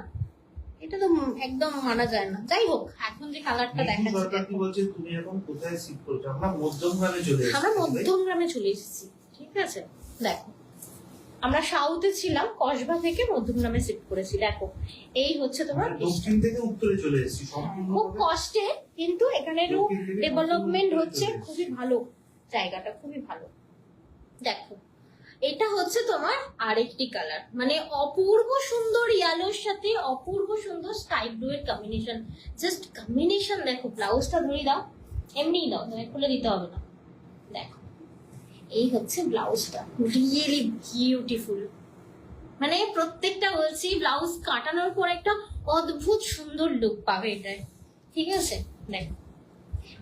এটা তো একদম মানা যায় না। যাই হোক, এখন যে কালারটা সরকার কি দেখাচ্ছি, বলছে, তুমি এখন কোথায় শিফট করছো? আমরা মধ্যমগ্রামে চলে এসেছি। আমরা মধ্যমগ্রামে চলে এসেছি, ঠিক আছে। দেখো আমরা সাউথে ছিলাম, কসবা থেকে মধ্যমগ্রামে শিফট করেছি। দেখো এই হচ্ছে তোমার আমরা দক্ষিণ থেকে উত্তরে চলে এসেছি খুব সম্পূর্ণভাবে। কষ্টে, কিন্তু এখানেরও দক্ষিণ থেকে ডেভেলপমেন্ট উত্তরে হচ্ছে, চলে এসেছি। খুবই ভালো জায়গাটা, খুবই ভালো। দেখো এটা হচ্ছে তোমার আরেকটি কালার, মানে অপূর্ব সুন্দর ইয়েলোর সাথে অপূর্ব সুন্দর স্কাই ব্লু এর কম্বিনেশন। জাস্ট কম্বিনেশন দেখো। ব্লাউজটা ধরে দাও, এমনিই দাও, খুলে দিতে হবে না। দেখো এই হচ্ছে ব্লাউজটা, রিয়েলি বিউটিফুল। মানে প্রত্যেকটা বলছি ব্লাউজ কাটানোর পর একটা অদ্ভুত সুন্দর লুক পাবে এটায়, ঠিক আছে। দেখো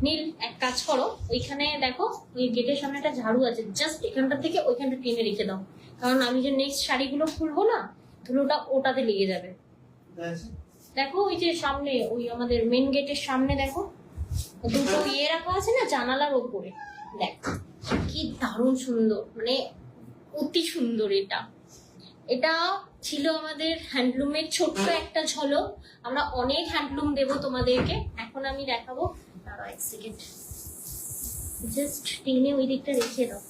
নীল, এক কাজ করো, ওইখানে দেখো ওই গেটের সামনে একটা ঝাড়ু আছে, জাস্ট এখানটা থেকে ওইখানটা টেনে রেখে দাও, কারণ আমি যে নেক্সট শাড়িগুলো খুলবো না, ধুলোটা ওটাতে লেগে যাবে। দেখো ওই যে সামনে, ওই আমাদের মেন গেটের সামনে দেখো দুটো ইয়ে রাখা আছে না জানালার ওপরে, দেখো কি দারুণ সুন্দর, মানে অতি সুন্দর। এটা এটা ছিল আমাদের হ্যান্ডলুমের ছোট্ট একটা ঝলক। আমরা অনেক হ্যান্ডলুম দেবো তোমাদেরকে। এখন আমি দেখাবো, দাঁড়াও এক সেকেন্ড, জাস্ট টেনে ওই দিকটা রেখে দাও।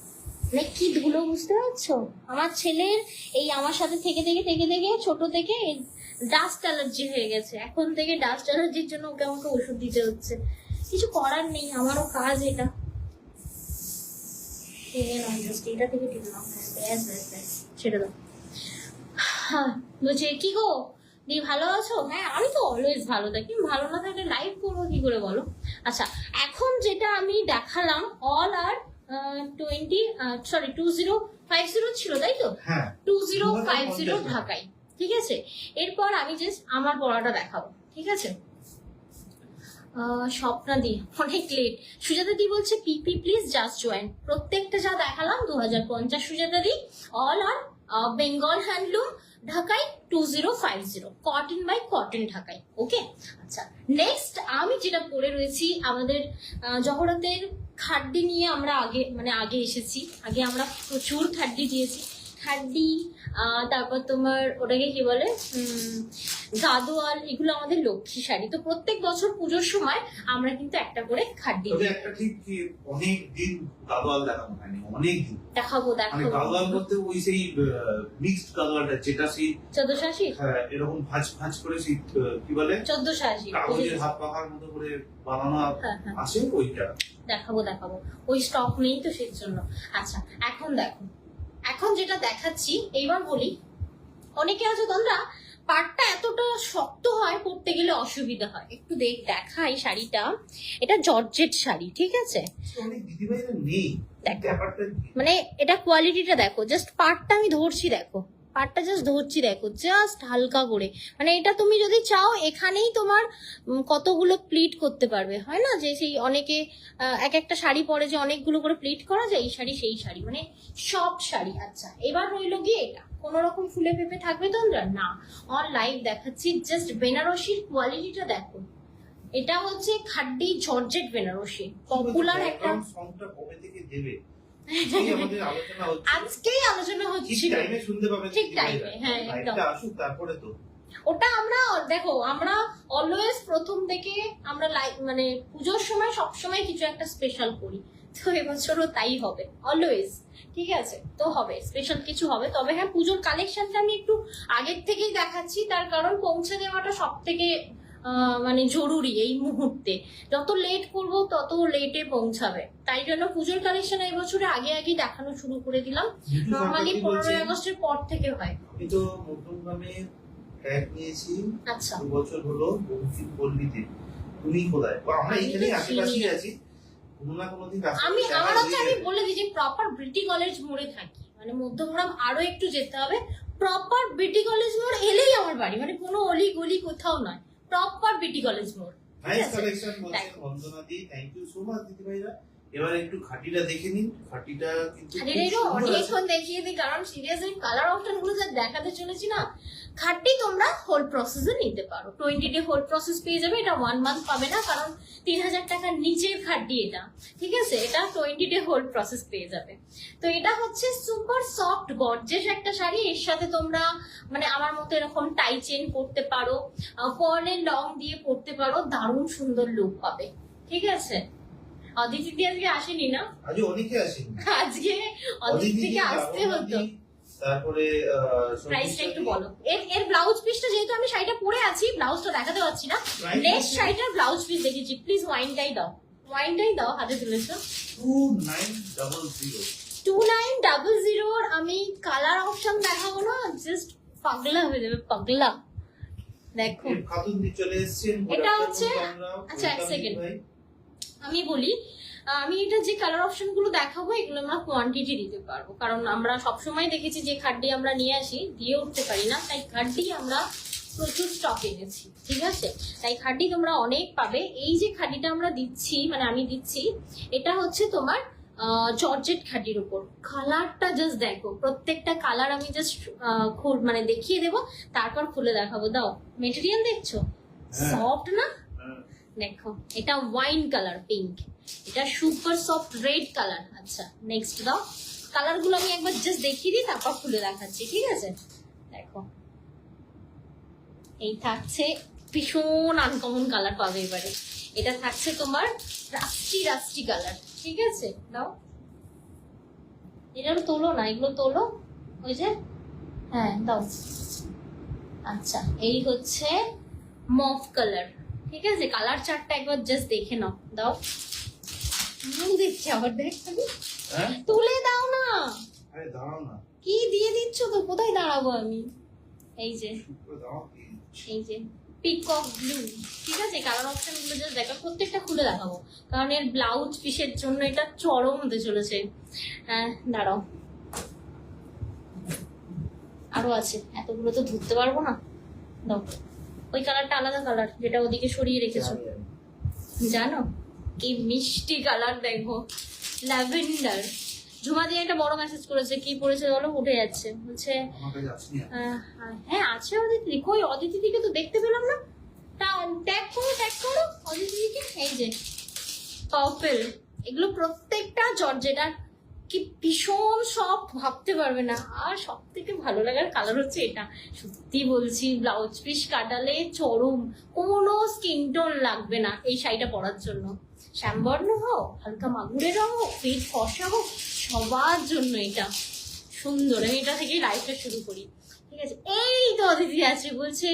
মানে কি ধুলো, বুঝতে পারছো? আমার ছেলের এই আমার সাথে থেকে থেকে থেকে থেকে ছোট থেকে ডাস্ট অ্যালার্জি হয়ে গেছে। এখন থেকে ডাস্ট অ্যালার্জির জন্য ওকে আমাকে ওষুধ দিতে হচ্ছে, কিছু করার নেই, আমারও কাজ এটা। টেনে নাও, জাস্ট এটা থেকে টেনে নাও, ব্যাস ব্যাস ব্যাস, ছেড়ে দাও। হ্যাঁ বলছে কি গো দি, ভালো আছো? হ্যাঁ আমি তো অলওয়েজ ভালো থাকি, ভালো না থাকলে লাইভ করবো কি করে বলো? আচ্ছা এখন যেটা আমি দেখালাম অল আর 2050 ছিল, তাই তো? হ্যাঁ 2050 ঢাকাই, ঠিক আছে। এরপর আমি জাস্ট আমার পড়াটা দেখাবো, ঠিক আছে। স্বপ্না দি অনেক লেট। সুজাতা দি বলছে পিপি প্লিজ জাস্ট জয়েন। প্রত্যেকটা যা দেখালাম 2050 সুজাতা দি, অল আর বেঙ্গল হ্যান্ডলুম ঢাকাই 2050, কটন বাই কটন ঢাকাই। ওকে আচ্ছা, নেক্সট আমি যেটা পরে রয়েছি, আমাদের জহরতের খাড্ডি নিয়ে আমরা আগে এসেছি। আগে আমরা প্রচুর খাড্ডি দিয়েছি, খাড্ডি, তারপর তোমার ওটাকে কি বলে গাদোয়াল, এগুলো আমাদের লক্ষ্মী শাড়ি। তো প্রত্যেক বছর পুজোর সময় আমরা কিন্তু একটা করে খাড্ডি তবে একটা ঠিক কি, অনেক দিন গাদোয়াল দেখানো হয়নি, অনেক দিন। দেখাবো মানে গাদোয়াল বলতে ওই সেই মিক্সড গাদোয়ালটা, যেটা সেই 1480, হ্যাঁ এরকম ভাঁজ ভাঁজ করে সেই কি বলে 1480 কাগজের হাত পাখার মতো করে বানানো আছে, ওইটা দেখাবো। ওই স্টক নেই তো সেই জন্য। আচ্ছা এখন যেটা দেখাচ্ছি, এইবার বলি, অনেকে আছে তোমরা পাটটা এতটা শক্ত হয়, পরতে গেলে অসুবিধা হয়। একটু দেখাই শাড়িটা, এটা জর্জেট শাড়ি, ঠিক আছে। অনেক দিদিভাইরা নেই, ব্যাপারটা মানে এটা কোয়ালিটিটা দেখো, জাস্ট পাটটা আমি ধরছি, দেখো পাটটা জাস্ট ধরছি, দেখো জাস্ট হালকা করে। মানে এটা তুমি যদি চাও এখানেই তোমার কতগুলো প্লিট করতে পারবে, হয় না যে সেই অনেকে এক একটা শাড়ি পরে যে অনেকগুলো করে প্লিট করা যায়, এই শাড়ি সেই শাড়ি, মানে সফট শাড়ি। আচ্ছা এবার রইলো গিয়ে এটা, কোন রকম ফুলে ফেপে থাকবে তোমরা না, অন লাইভ দেখাচ্ছি। জাস্ট বেনারসির কোয়ালিটিটা দেখো, এটা হচ্ছে খাড্ডি জর্জেট বেনারসি, পপুলার একটা। সংটা কবে থেকে দেবে আমাদের আলোচনা হচ্ছে, আজকেই আলোচনা ঠিক হচ্ছিল, টাইমে শুনতে পাবেন, ঠিক টাইমে, হ্যাঁ একদম। আসুক তারপরে তো ওটা আমরা দেখো, আমরা অলওয়েজ প্রথম থেকে আমরা মানে পুজোর সময় সবসময় কিছু একটা স্পেশাল করি, তো এবছরও তাই হবে অলওয়েজ, ঠিক আছে। তো হবে স্পেশাল কিছু হবে, তবে হ্যাঁ পুজোর কালেকশনটা আমি একটু আগের থেকেই দেখাচ্ছি, তার কারণ পৌঁছে দেওয়াটা সব থেকে মানে জরুরি এই মুহূর্তে। যত লেট করব তত লেটে পৌঁছাবে, তাই জন্য পুজোর কালেকশন এই বছরে আগে দেখানো শুরু করে দিলাম। নর্মালি 15ই আগস্টের পর থেকে হয়। আমি তো মধ্যমগ্রামে ট্র্যাক নিয়েছি আচ্ছা 2 বছর হলো বঙ্কিম পল্লীতে। তুমি কোথায়? আমরা আমি তো এখানেই আশেপাশেই চিনি না। আছি, কোনো না কোনো দিন আমি আমার হচ্ছে আমি বলে দিই যে প্রপার ব্রিটি কলেজ মোড়ে থাকি, মানে মধ্যমগ্রাম আরো একটু যেতে হবে। প্রপার ব্রিটি কলেজ মোড় এলেই আমার বাড়ি, মানে কোনো অলি গলি কোথাও নয়, প্রপার ব্রিটি কলেজ মোড়। নাইস কালেকশন বলছেন বন্দনা দি, থ্যাংক ইউ সো মাচ দিদি ভাইরা। এবার একটু খাটিটা দেখে নিন, খাটিটা কিন্তু খুব খাটিটা সুন্দর আছে। অনেকক্ষণ দেখিয়ে দিই, কারণ সিরিয়াসলি কালার অপশন গুলো যা দেখাতে চলেছি না, খাটটি তোমরা হোল প্রসেসে নিতে পারো। 20 ডে হোল প্রসেস পেয়ে যাবে, এটা 1 মান্থ পাবে না, কারণ 3000 টাকার নিচের খাটটি এটা, ঠিক আছে? এটা 20 ডে হোল প্রসেস পেয়ে যাবে। তো এটা হচ্ছে সুপার সফট গর্জিয়াস একটা শাড়ি। এর সাথে তোমরা মানে আমার মতো এরকম টাই চেন করতে পারো, পার্লের লং দিয়ে পরতে পারো, দারুণ সুন্দর লুক পাবে, ঠিক আছে? অদিতি দি আজকে আসেনি না, আজ অনেকে আসেনি, আজকে অদিতি থেকে আসতে হতো। তারপরে প্রাইসটা একটু বলো। এর ব্লাউজ পিসটা, যেহেতু আমি শাড়িটা পরে আছি, ব্লাউজটা দেখাতে পাচ্ছি না, নেক্সট শাড়িটার ব্লাউজ পিস দেখেছি। প্লিজ ওয়াইনটাই দাও, ওয়াইনটাই দাও, হাতে তুলেছো। 2900 2900 আমি কালার অপশন দেখাবো না, জাস্ট পাগলা হয়ে যাবে, পাগলা। দেখো খাতুন দি চলে এসেছেন। এটা হচ্ছে, আচ্ছা এক সেকেন্ড আমি বলি, আমি এটা যে কালার অপশন গুলো দেখাবো এগুলো আমরা কোয়ান্টিটি দিতে পারবো, কারণ আমরা সবসময় দেখেছি যে খাড্ডি আমরা নিয়ে আসি দিয়ে উঠতে পারি না, তাই খাড্ডি আমরা প্রচুর স্টক এনেছি, ঠিক আছে? তাই খাড্ডি তোমরা অনেক পাবে। এই যে খাড্ডিটা আমরা দিচ্ছি, মানে আমি দিচ্ছি, এটা হচ্ছে তোমার জর্জেট খাডির উপর। কালারটা জাস্ট দেখো, প্রত্যেকটা কালার আমি জাস্ট মানে দেখিয়ে দেবো, তারপর খুলে দেখাবো। দাও, মেটেরিয়াল দেখছো, সফট না? দেখো এটা ওয়াইন কালার পিঙ্ক, এটা সুপার সফট রেড কালার। আচ্ছা নেক্সট দাও, কালার গুলো আমি একবার জাস্ট দেখিয়ে দিই, তারপর খুলে দেখাচ্ছি, ঠিক আছে? দেখো এই থাকছে ভীষণ আনকমন কালার পাবে এবারে। এটা থাকছে তোমার রাস্টি রাস্টি কালার, ঠিক আছে? দাও, এটা তোলো না, এগুলো তোলো, ওই যে, হ্যাঁ দাও। আচ্ছা এই হচ্ছে মফ কালার, ঠিক আছে? কালার চার্টটা একবার জাস্ট দেখে নাও। দাও, দেখছি আবার, দেখ তুলে দাও না, আরে দাঁড়াও না, কি দিয়ে দিচ্ছ তো, কোথায় দাঁড়াবো আমি? এই যে, এই যে পিকক ব্লু, ঠিক আছে? কালার অপশন গুলো জাস্ট দেখো, প্রত্যেকটা খুলে দেখাবো, কারণ এর ব্লাউজ পিসের জন্য এটা চরম হতে চলেছে। দাঁড়াও, আরো আছে, এতগুলো তো ধরতে পারবো না। দাও, ওই কালারটা আলাদা কালার, যেটা ওদিকে সরিয়ে রেখেছো, জানো কি মিষ্টি কালার, দেখো ল্যাভেন্ডার। ঝুমা দিয়ে একটা বড় মেসেজ করেছে, কি পড়েছে বলো, উঠে যাচ্ছে, বলছে হ্যাঁ আছে অদিতি। কই অদিতি দিকে তো দেখতে পেলাম না, ট্যাগ করো, ট্যাগ করো অদিতি দিকে। এই যে পার্পল, এগুলো প্রত্যেকটা জর্জেট, আর কি ভীষণ সফট, ভাবতে পারবে না। আর সব থেকে ভালো লাগার কালার হচ্ছে এটা, সত্যি বলছি, ব্লাউজ পিস কাটালে চরম, কোনো স্কিন টোন লাগবে না এই শাড়িটা পরার জন্য। শ্যামবর্ণ হোক, হালকা মাগুরের রং হোক, পেট ফর্সা হোক, সবার জন্য এটা সুন্দর। আমি এটা থেকেই লাইফটা শুরু করি, ঠিক আছে? এই তো অদিতি আছে, বলছে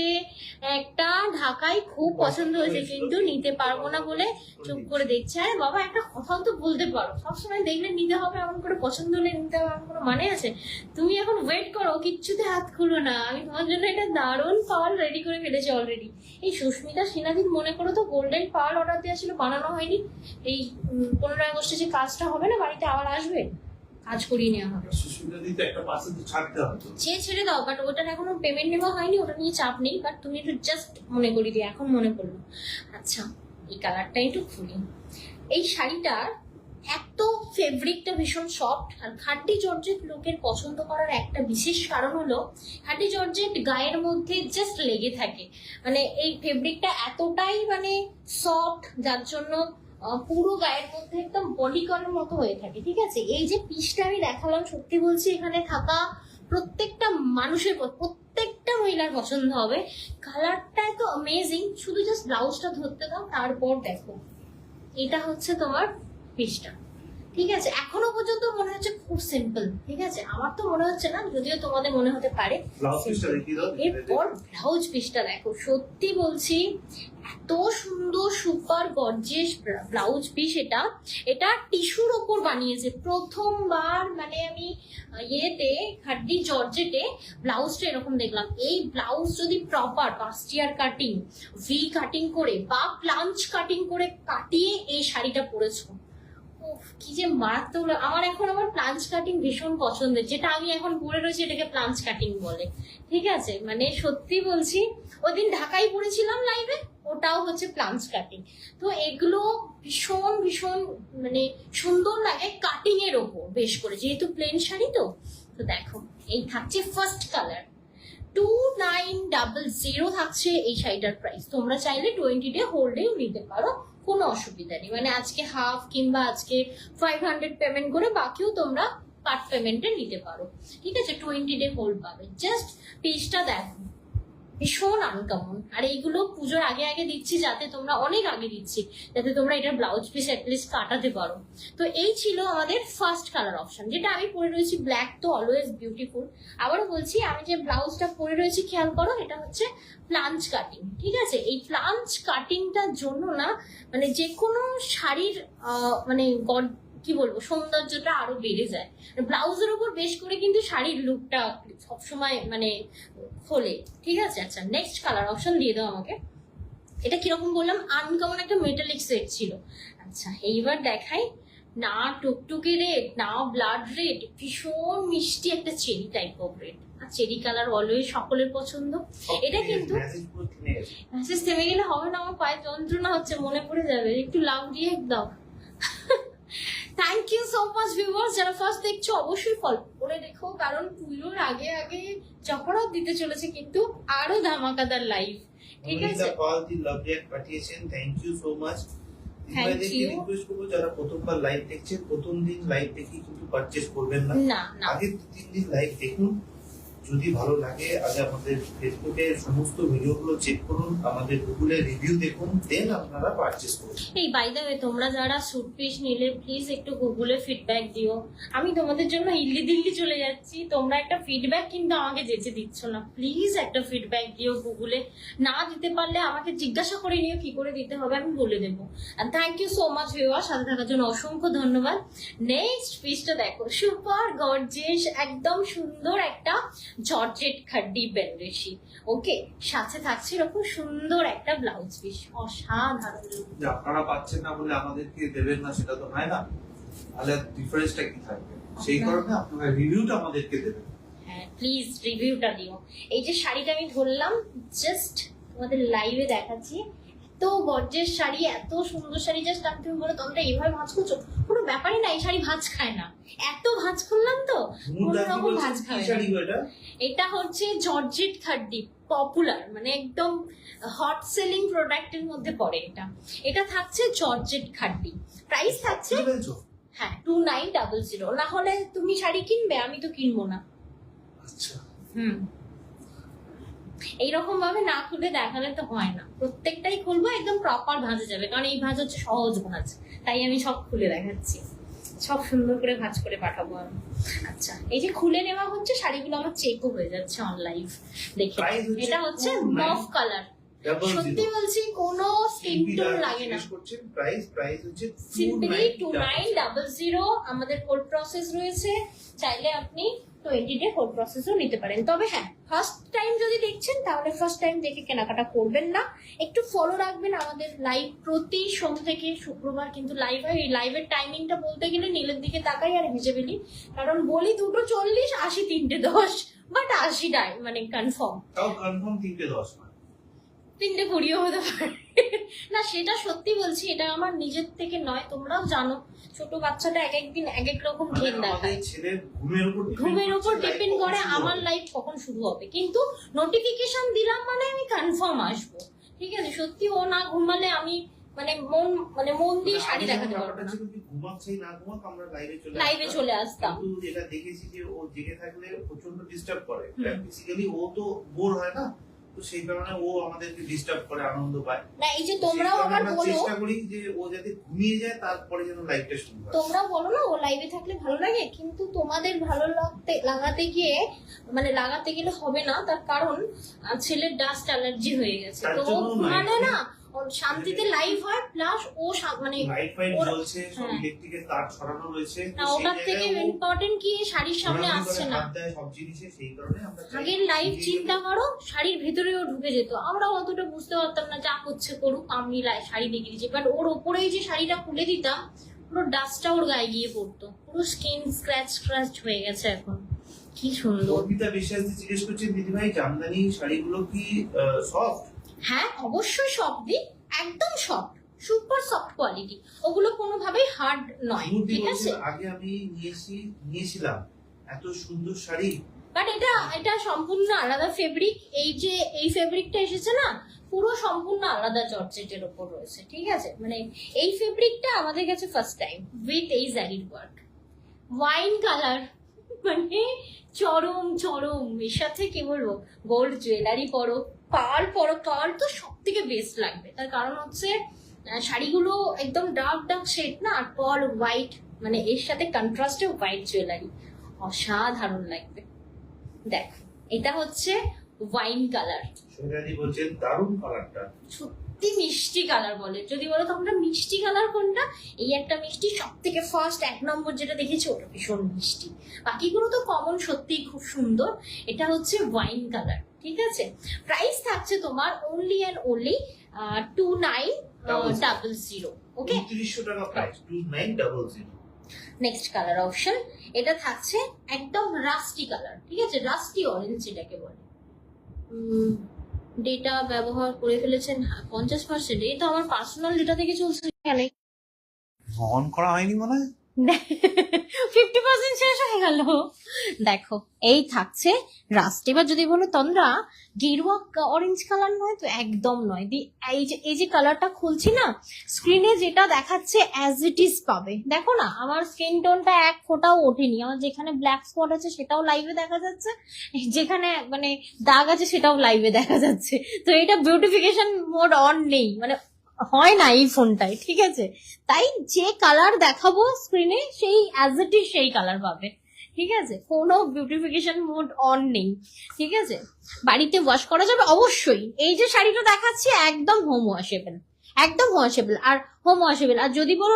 একটা ঢাকায় খুব পছন্দ হয়েছে, কিন্তু নিতে পারবো না বলে চুপ করে দেখছে। আরে বাবা, একটা কথাও তো বলতে পারো, সবসময় দেখলে নিতে হবে এমন করে, পছন্দ হলে নিতে হবে এমন কোনো মানে আছে? তুমি এখন ওয়েট করো, কিচ্ছুতে হাত খুলো না, আমি তোমার জন্য এটা দারুণ পার্ল রেডি করে ফেলেছি অলরেডি। এই সুস্মিতা সিনহাদিন মনে করো তো, গোল্ডেন পার্ল অর্ডার দেওয়া ছিল, বানানো হয়নি। এই 15 আগস্টে যে কাজটা হবে না, বাড়িতে আবার আসবে, কাজ করিয়ে নেওয়া হবে। সে ছেড়ে দাও, বাট ওটার এখনো পেমেন্ট নেওয়া হয়নি, ওটা নিয়ে চাপ নেই, বাট তুমি একটু জাস্ট মনে করি দিও, এখন মনে পড়লো। আচ্ছা এই কালারটা একটু খুলি। এই শাড়িটার এত ফেব্রিকটা ভীষণ সফট, আর খাঁটি জর্জেট লোকের পছন্দ করার একটা বিশেষ কারণ হলো, খাঁটি জর্জেট গায়ের মধ্যে জাস্ট লেগে থাকে, মানে এই ফেব্রিকটা এতটাই মানে সফট, যার জন্য পুরো গায়ের মধ্যে একদম বডিকনের মতো হয়ে থাকে, ঠিক আছে? এই যে পিসটা আমি দেখালাম, সত্যি বলছি এখানে থাকা প্রত্যেকটা মানুষের, প্রত্যেকটা মহিলার পছন্দ হবে। কালারটা তো অ্যামেজিং, শুধু জাস্ট ব্লাউজটা ধরতে দাও, তারপর দেখো এটা হচ্ছে তোমার পিসটা, ঠিক আছে, এখনো পর্যন্ত মনে হচ্ছে খুব সিম্পল। ঠিক আছে, আমার তো মনে হচ্ছে না, যদিও তোমাদের মনে হতে পারে। ব্লাউজ পিসটা দেখিয়ে দাও। এরপর ব্লাউজ পিসটা দেখো, সত্যি বলছি এত সুন্দর সুপার গর্জিয়াস ব্লাউজ পিস। এটা টিস্যুর ওপর বানিয়েছে প্রথমবার, মানে আমি ইয়েতে খাড্ডি জর্জেটে ব্লাউজটা এরকম দেখলাম। এই ব্লাউজ যদি প্রপার কাস্টিয়ার কাটিং, ভি কাটিং করে বা প্লাঞ্চ কাটিং করে কাটিয়ে এই শাড়িটা পরেছো, কি যে মারাত্মক। আমার প্লাঞ্চ কাটিং ভীষণ পছন্দের, যেটা আমি এখন পরে রয়েছি এটাকে প্লাঞ্চ কাটিং বলে। ঠিক আছে, মানে সত্যি বলছি, ওই দিন ঢাকায় পরেছিলাম লাইভে, ওটাও হচ্ছে প্লাঞ্চ কাটিং। তো এগুলো ভীষণ ভীষণ মানে সুন্দর লাগে কাটিং এর ওপর বেশ করে, যেহেতু প্লেন শাড়ি। তো দেখো, এই থাকছে ফার্স্ট কালার, 2900 থাকছে এই শাড়িটার প্রাইস। তোমরা চাইলে 20 ডে হোল্ডেও নিতে পারো, কোনো অসুবিধা নেই। মানে আজকে হাফ কিংবা আজকে 500 পেমেন্ট করে বাকিও তোমরা পার্ট পেমেন্টে নিতে পারো। ঠিক আছে, 20 ডে হোল্ড পাবে। জাস্ট পিসটা দেখো, ভীষণ আনকমন। আর এইগুলো পুজোর আগে আগে দিচ্ছি, যাতে তোমরা অনেক আগে দিচ্ছি, যাতে তোমরা এটার ব্লাউজ পিস অ্যাটলিস্ট কাটাতে পারো। তো এই ছিল আমাদের ফার্স্ট কালার অপশন, যেটা আমি পরে রয়েছি। ব্ল্যাক তো অলওয়েজ বিউটিফুল। আবারও বলছি, আমি যে ব্লাউজটা পরে রয়েছি খেয়াল করো, এটা হচ্ছে প্লাঞ্চ কাটিং। ঠিক আছে, এই প্লাঞ্চ কাটিংটার জন্য না, মানে যে কোনো শাড়ির মানে কি বলবো, সৌন্দর্যটা আরো বেড়ে যায়। ব্লাউজের উপর বেশ করে কিন্তু শাড়ির লুকটা সবসময় মানে খোলে। ঠিক আছে, আচ্ছা নেক্সট কালার অপশন দিয়ে দাও আমাকে। এটা কিরকম বললাম, আনকমন একটা মেটালিক সেট ছিল। আচ্ছা এইবার দেখাই, না টুকটুকে রেড, না ব্লাড রেড, ভীষণ মিষ্টি একটা চেরি টাইপ অফ রেড। আর চেরি কালার অলওয়েজ সকলের পছন্দ। এটা কিন্তু মেসেজ থেমে গেলে হবে না, আমার পায়ে যন্ত্রণা হচ্ছে, মনে পড়ে যাবে। একটু লাভ দিয়ে দাও। Thank you so much viewers, যারা ফার্স্ট দেখছো অবশ্যই ফলো করে দেখো, কারণ পুজোর আগে আগে চকরাত দিতে চলেছে কিন্তু আরো ধামাকাদার লাইভ। ঠিক আছে, পাঠিয়েছেন, thank you so much. Thank you. Request করবো, যারা প্রথমবার লাইভ দেখছেন, প্রথম দিন লাইভ দেখি কিন্তু পারচেজ করবেন না। আগে 2-3 দিন লাইভ দেখুন, যদি ভালো লাগে আগে আমাদের ফেসবুকে সমস্ত ভিডিওগুলো চেক করুন, আমাদের গুগলে রিভিউ দেখুন, দেন আপনারা পারচেজ করুন। এই বাই দ্য ওয়ে, তোমরা যারা স্যুট পিস নিলে প্লিজ একটু গুগলে ফিডব্যাক দিও। আমি তোমাদের জন্য ইল্লি দিল্লি চলে যাচ্ছি, তোমরা একটা ফিডব্যাক কিন্তু আমাকে যেচে দিচ্ছ না। প্লিজ একটা ফিডব্যাক দিও গুগলে, না দিতে পারলে আমাকে জিজ্ঞাসা করে নিও কি করে দিতে হবে, আমি বলে দেবো। আর thank you so much viewer, সাথে থাকার জন্য অসংখ্য ধন্যবাদ। নেক্সট পিসটা দেখো, সুপার গর্জিয়াস, একদম সুন্দর একটা জর্জেট খাড্ডি বেনারসি। ওকে, সাথে থাকছে এরকম সুন্দর একটা ব্লাউজ পিস, অসাধারণ। আপনারা পাচ্ছেন না বলে আমাদেরকে দেবেন না, সেটা তো হয় না। তাহলে ডিফারেন্সটা কি থাকবে? সেই কারণে আপনারা রিভিউটা আমাদেরকে দেবেন। হ্যাঁ প্লিজ রিভিউটা দিও। এই যে শাড়িটা আমি ধরলাম, জাস্ট তোমাদের লাইভে দেখাচ্ছি, এত গর্জের শাড়ি, এত সুন্দর শাড়ি। জাস্ট আমি, তুমি বলো তোমরা এইভাবে ভাঁজ করছো, কোনো ব্যাপারই না, এই শাড়ি ভাঁজ খায় না। এত ভাঁজ করলাম তো কোনো রকম ভাঁজ খায় না। এটা হচ্ছে জর্জেট খাড্ডি, পপুলার মানে একদম হট সেলিং প্রোডাক্টের মধ্যে পড়ে এটা থাকছে জর্জেট খাড্ডি। প্রাইস থাকছে হ্যাঁ 2900। না হলে তুমি শাড়ি কিনবে, আমি তো কিনবো না। আচ্ছা, এইরকম ভাবে না খুলে দেখালে তো হয় না, প্রত্যেকটাই খুলবো, একদম প্রপার ভাঁজে যাবে, কারণ এই ভাঁজ হচ্ছে সহজ ভাঁজ, তাই আমি সব খুলে দেখাচ্ছি, সব সুন্দর করে ভাঁজ করে পাঠাবো আমি। আচ্ছা, এই যে খুলে নেওয়া হচ্ছে, শাড়িগুলো আমার চেকও হয়ে যাচ্ছে অন লাইভ দেখে। এটা হচ্ছে মফ কালার, সত্যি বলছি কোনো স্কিন টোন লাগে না। প্রাইস হচ্ছে সিম্পলি 2900। আমাদের কোড প্রসেস রয়েছে, চাইলে আপনি 20 ডে কোড প্রসেসও নিতে পারেন। তবে হ্যাঁ, ফার্স্ট টাইম যদি দেখছেন তাহলে ফার্স্ট টাইম দেখে কেনাকাটা করবেন না, একটু ফলো রাখবেন আমাদের লাইভ। প্রতি সোম থেকে শুক্রবার কিন্তু লাইভ হয়। এই লাইভের টাইমিংটা বলতে গেলে নীলের দিকে তাকাই আর হেসে ফেলি, কারণ বলি 2:40, 80 3:10, বাট 80টাই মানে কনফার্ম। তাও কনফার্ম 3:10 না, 3:20 হতে পারে না, সেটা সত্যি বলছি, এটা আমার নিজের থেকে নয়, তোমরাও জানো ছোট বাচ্চাটা এক একদিন এক এক রকম ঘেন দেখায়, ঘুমের উপর ডিপেন্ড করে আমার লাইফ কখন শুরু হবে। কিন্তু নোটিফিকেশন দিলাম মানে আমি কনফার্ম আসবো, ঠিক আছে। সত্যি ও না ঘুমালে আমি মন দিয়ে শাড়ি দেখাতে পারবো না। ঘুমাচ্ছেই না ঘুমাক, আমরা লাইভে চলে আসতাম। কিন্তু যেটা দেখেছি যে ও জেগে থাকলে প্রচন্ড ডিস্টার্ব করে, বেসিক্যালি ও তো বোর হয় না, ও তো সেই কারণে ও আমাদেরকে ডিস্টার্ব করে, আনন্দ পায় না। এই যে তোমরাও আবার আমরা বলো, চেষ্টা করি যে ও যাতে ঘুমিয়ে যায় তারপরে যেন লাইভটা শুরু হয়। তোমরাও বলো না ও লাইভে থাকলে ভালো লাগে, কিন্তু তোমাদের ভালো লাগাতে গিয়ে মানে লাগাতে গেলে হবে না। তার কারণ ছেলের ডাস্ট অ্যালার্জি হয়ে গেছে, তার তো ও জন্য ঘুমালে না ওর শান্তিতে লাইভ হয়, প্লাস ও মানে লাইট ফাইট ওর- জ্বলছে, সব হ্যাঁ। ইলেকট্রিকের তার ছড়ানো রয়েছে, তো না, সেই ওটার থেকে জায়গায় ও ইম্পর্টেন্ট কি শাড়ির সামনে ঘোরাঘুরি আসছে করে, না। হাত দেয় সব জিনিসে, সেই কারণে আমরা চাই আগের লাইভ যে- চিন্তা করো, শাড়ির ভেতরেও ঢুকে যেত, আমরা অতটা বুঝতে পারতাম না, যা করছে করুক, আমি শাড়ি দেখে দিচ্ছি। বাট ওর ওপরেই যে শাড়িটা খুলে দিতাম, পুরো ডাস্টটা ওর গায়ে গিয়ে পড়তো, পুরো স্কিন স্ক্র্যাচ হয়ে গেছে এখন। কি সুন্দর। অর্পিতা বিশ্বাস জিজ্ঞেস করছেন, দিদিভাই জামদানি শাড়িগুলো কি সফট? হ্যাঁ, অবশ্যই সফট, একদম সফট, সুপার সফট কোয়ালিটি, ওগুলো কোনোভাবেই হার্ড নয়, ঠিক আছে। আগে আমি নিয়েছিলাম এত সুন্দর শাড়ি, বাট এটা সম্পূর্ণ আলাদা ফেব্রিক। এই ফেব্রিকটা এসেছে না, পুরো সম্পূর্ণ আলাদা জর্জেটের উপর রয়েছে, ঠিক আছে। মানে এই ফেব্রিকটা আমাদের কাছে ফার্স্ট টাইম উইথ এই জারির ওয়ার্ক, ওয়াইন কালার, মানে চরম চরম। এর সাথে কি বলবো, গোল্ড জুয়েলারি পরো, পার্ল পরো, পার্ল তো সব থেকে বেস্ট লাগবে। তার কারণ হচ্ছে শাড়িগুলো একদম ডার্ক শেড না, আর পার্ল হোয়াইট, মানে এর সাথে কন্ট্রাস্টে হোয়াইট জুয়েলারি, অসাধারণ লাগবে। দেখ, এটা হচ্ছে ওয়াইন কালার, সোনালি বলছেন দারুণ কালারটা, সত্যি মিষ্টি কালার বলে। যদি বলো তোমরা মিষ্টি কালার কোনটা, এই একটা মিষ্টি, সব থেকে ফার্স্ট 1 নম্বর যেটা দেখেছি ওটা ভীষণ মিষ্টি, বাকিগুলো তো কমন, সত্যি খুব সুন্দর। এটা হচ্ছে ওয়াইন কালার, ঠিক আছে। প্রাইস থাকছে তোমার অনলি অ্যান্ড অনলি 2900, ওকে। 2900 টাকা প্রাইস, 2900। নেক্সট কালার অপশন, এটা থাকছে একদম রাস্টি কালার, ঠিক আছে, রাস্টি অরেঞ্জ যেটাকে বলে। ডেটা ব্যবহার করে ফেলেছেন 50%, এই তো আমার পার্সোনাল ডেটা থেকে চলছে এখানে। অন করা হয়নি মনে হয়, 50% শেষ হয়ে গেল। দেখো, এই থাকছে রাস্ট। এবার যদি বলো তন্দ্রা গেরুয়া অরেঞ্জ কালার নয়, তো একদম নয়। এই যে কালারটা খুলছি না, স্ক্রিনে যেটা দেখাচ্ছে অ্যাজ ইট ইজ পাবে। দেখো না, আমার স্কিন টোনটা এক ফোঁটাও ওঠেনি, আমার যেখানে ব্ল্যাক স্পট আছে সেটাও লাইভে দেখা যাচ্ছে, যেখানে মানে দাগ আছে সেটাও লাইভে দেখা যাচ্ছে। তো এটা বিউটিফিকেশন মোড অন নেই, মানে হয় না এই ফোনটায়, ঠিক আছে। তাই যে কালার দেখাবো স্ক্রিনে সেই অ্যাজ ইট ইজ সেই কালার পাবে, ঠিক আছে, কোনো বিউটিফিকেশন মোড অন নেই, ঠিক আছে। বাড়িতে ওয়াশ করা যাবে অবশ্যই। এই যে শাড়িটা দেখাচ্ছি একদম হোম ওয়াশেবল, একদম ওয়াশেবল আর হোম ওয়াশেবল। আর যদি বলো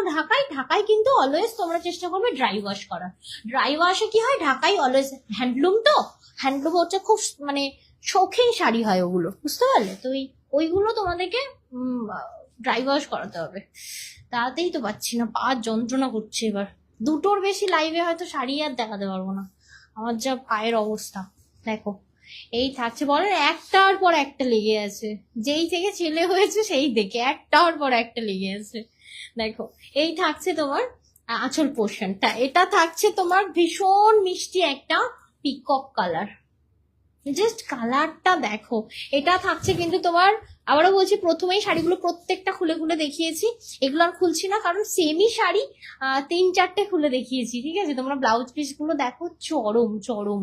ঢাকায় কিন্তু অলওয়েজ তোমরা চেষ্টা করবে ড্রাই ওয়াশ করার। ড্রাই ওয়াশে কি হয়, ঢাকায় অলওয়েজ হ্যান্ডলুম, তো হ্যান্ডলুম হচ্ছে খুব মানে শৌখিন শাড়ি হয় ওগুলো, বুঝতে পারলে। তো ওইগুলো তোমাদেরকে ড্রাই ওয়াশ করাতে হবে। তাতেই তো পাচ্ছি না, পা যন্ত্রণা করছে। এবার দুটোর বেশি লাইভে হয়তো শাড়ি আর দেখাতে পারবো না, আমার যা পায়ের অবস্থা। দেখো, এই থাকছে, বলেন একটার পর একটা লেগে আছে, যেই থেকে ছেলে হয়েছে সেই দেখে একটার পর একটা লেগে আছে। দেখো, এই থাকছে তোমার আঁচল পোর্শনটা, এটা থাকছে তোমার ভীষণ মিষ্টি একটা পিকক কালার, জাস্ট কালারটা দেখো। এটা থাকছে কিন্তু তোমার, আবারও বলছি, প্রথমেই শাড়িগুলো প্রত্যেকটা খুলে খুলে দেখিয়েছি, এগুলো আর খুলছি না, কারণ সেমই শাড়ি 3-4টে খুলে দেখিয়েছি, ঠিক আছে। তোমরা ব্লাউজ পিস গুলো দেখো, চরম চরম।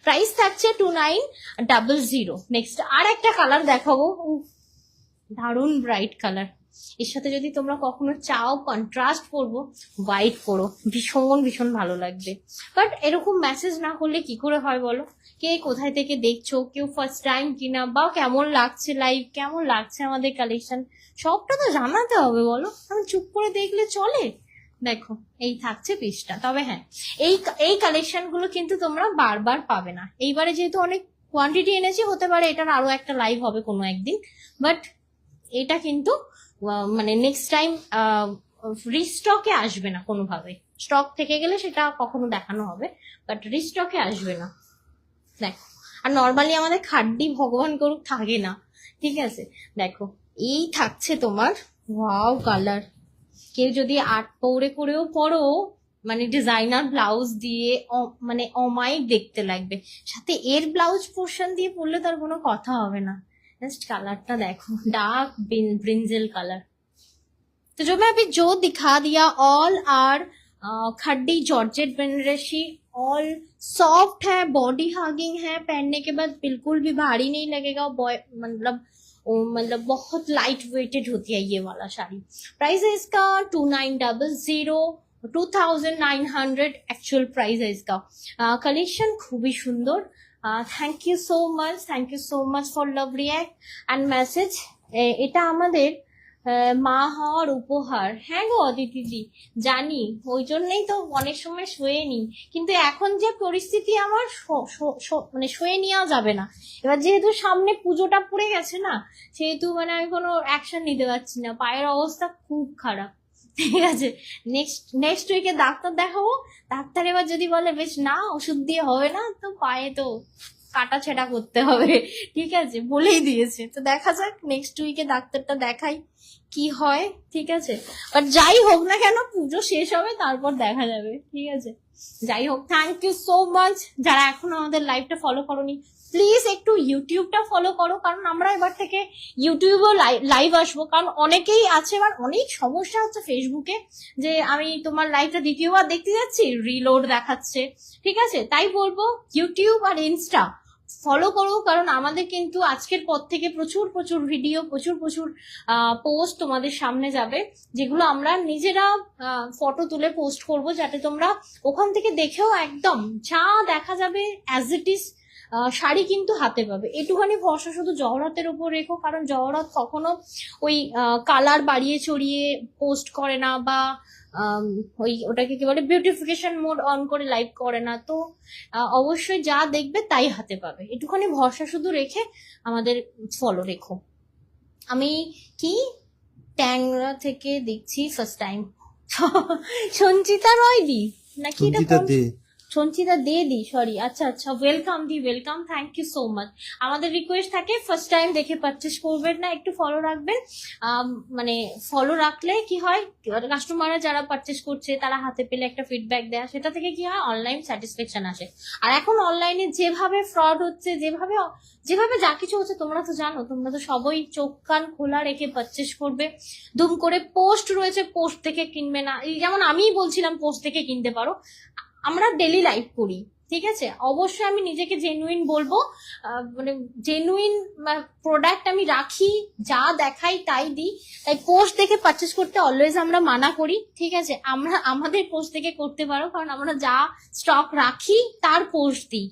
প্রাইস থাকছে 2900। নেক্সট আর একটা কালার দেখাবো, দারুণ ব্রাইট কালার। এর সাথে যদি তোমরা কখনো চাও কন্ট্রাস্ট করবো, হোয়াইট করো, ভীষণ ভীষণ ভালো লাগবে। বাট এরকম মেসেজ না করলে কি করে হয় বলো, কে কোথায় থেকে দেখছো, কেউ ফার্স্ট টাইম কিনা, বা কেমন লাগছে লাইভ, কেমন লাগছে আমাদের কালেকশন, সবটা তো জানাতে হবে বলো, আমি চুপ করে দেখলে চলে। দেখো, এই থাকছে পিসটা। তবে হ্যাঁ, এই কালেকশন গুলো কিন্তু তোমরা বারবার পাবে না। এইবারে যেহেতু অনেক কোয়ান্টিটি এনেছি, হতে পারে এটার আরো একটা লাইভ হবে কোনো একদিন, বাট এটা কিন্তু মানে নেক্সট টাইম রিস্টকে আসবে না কোনোভাবে। স্টক থেকে গেলে সেটা কখনো দেখানো হবে, বাট রিস্টকে আসবে না। দেখো, আর নর্মালি আমাদের খাড্ডি ভগবান করুক থাকে না, ঠিক আছে। দেখো, এই থাকছে তোমার ওয়াও কালার। কেউ যদি আর্ট পৌড়ে করেও পরো, মানে ডিজাইনার ব্লাউজ দিয়ে মানে অমায়িক দেখতে লাগবে, সাথে এর ব্লাউজ পোর্শন দিয়ে পরলে তার কোনো কথা হবে না। जस्ट कलरটা देखो, डार्क ब्रिंजल कलर। तो जो मैं अभी जो दिखा दिया all are khaddi georgette Banarasi all soft है, बॉडी हगिंग है, पहनने के बाद बिल्कुल भी भारी नहीं लगेगा, मतलब बहुत लाइट वेटेड होती है ये वाला साड़ी। प्राइस है इसका 2900, 2900 एक्चुअल प्राइस है इसका। कलेक्शन खूबই সুন্দর। Thank you so much for love react and message. এটা আমাদের মা হওয়ার উপহার। হ্যাঁ গো অদিতিদি, জানি, ওই জন্যই তো অনেক সময় শুয়ে নি, কিন্তু এখন যে পরিস্থিতি আমার মানে শুয়ে নেওয়া যাবে না। এবার যেহেতু সামনে পুজোটা পড়ে গেছে না, সেহেতু মানে আমি কোনো অ্যাকশন নিতে পারছি না, পায়ের অবস্থা খুব খারাপ। ঠিক আছে, নেক্সট উইকে ডাক্তার দেখাবো। ডাক্তার এবার যদি বলে বেশ না ওষুধ দিয়ে হবে না, তো পায়ে তো কাটা ছেঁড়া করতে হবে। ঠিক আছে, বলেই দিয়েছে, তো দেখা যাক নেক্সট উইকে ডাক্তারটা দেখাই কি হয়। ঠিক আছে, বাট যাই হোক না কেন পুজো শেষ হবে তারপর দেখা যাবে। ঠিক আছে, যাই হোক, থ্যাংক ইউ সো মাচ। যারা এখনো আমাদের লাইভটা ফলো করোনি, প্লিজ একটু ইউটিউবটা ফলো করো, কারণ আমরা এবার থেকে ইউটিউবেও লাইভ আসবো। কারণ অনেকেই আছে, এবার অনেক সমস্যা হচ্ছে ফেসবুকে, যে আমি তোমার লাইভটা দ্বিতীয়বার দেখতে যাচ্ছি, রিলোড দেখাচ্ছে। ঠিক আছে, তাই বলবো ইউটিউব আর ইনস্টা ফলো করো, কারণ আমাদের কিন্তু আজকের পর থেকে প্রচুর ভিডিও, প্রচুর পোস্ট তোমাদের সামনে যাবে, যেগুলো আমরা নিজেরা ফটো তুলে পোস্ট করব, যাতে তোমরা ওখান থেকে দেখেও একদম যা দেখা যাবে অ্যাজ ইট ইজ শাড়ি কিন্তু হাতে পাবে। একটুখানি ভরসা শুধু জহরতের উপর রেখো, কারণ জহরত কখনো ওই কালার বাড়িয়ে চড়িয়ে পোস্ট করে না, বা ওটাকে কি বলে বিউটিফিকেশন মোড অন করে লাইভ করে না। তো অবশ্যই যা দেখবে তাই হাতে পাবে, একটুখানি ভরসা শুধু রেখে আমাদের ফলো রেখো। আমি কি ট্যাংরা থেকে দেখছি ফার্স্ট টাইম। সঞ্চিতা রয় দি নাকি সঞ্চিতা দে দি, সরি, আচ্ছা, welcome di, welcome, thank you so much. আমাদের রিকোয়েস্ট থাকে ফার্স্ট টাইম দেখে পারচেস করবেন না, একটু ফলো রাখবেন। মানে ফলো রাখলে কি হয়, কাস্টমাররা যারা পারচেস করছে তারা হাতে পেলে একটা ফিডব্যাক দেয়, সেটা থেকে কি হয় অনলাইন স্যাটিসফ্যাকশন আসে। আর এখন অনলাইনে যেভাবে ফ্রড হচ্ছে, যেভাবে যা কিছু হচ্ছে তোমরা তো জানো, তোমরা তো সবাই চোখ কান খোলা রেখে পারচেস করবে। দুম করে পোস্ট রয়েছে, পোস্ট থেকে কিনবে না, যেমন আমিই বলছিলাম পোস্ট থেকে কিনতে পারো। আমরা ডেলি লাইভ করি, ঠিক আছে, অবশ্যই আমি নিজেকে জেনুইন বলবো, মানে জেনুইন প্রোডাক্ট আমি রাখি, যা দেখাই তাই দিই। তাই পোস্ট দেখে পারচেস করতে অলওয়েজ আমরা মানা করি। ঠিক আছে, আমরা আমাদের পোস্ট থেকে করতে পারো, কারণ আমরা যা স্টক রাখি তার পোস্ট দিই।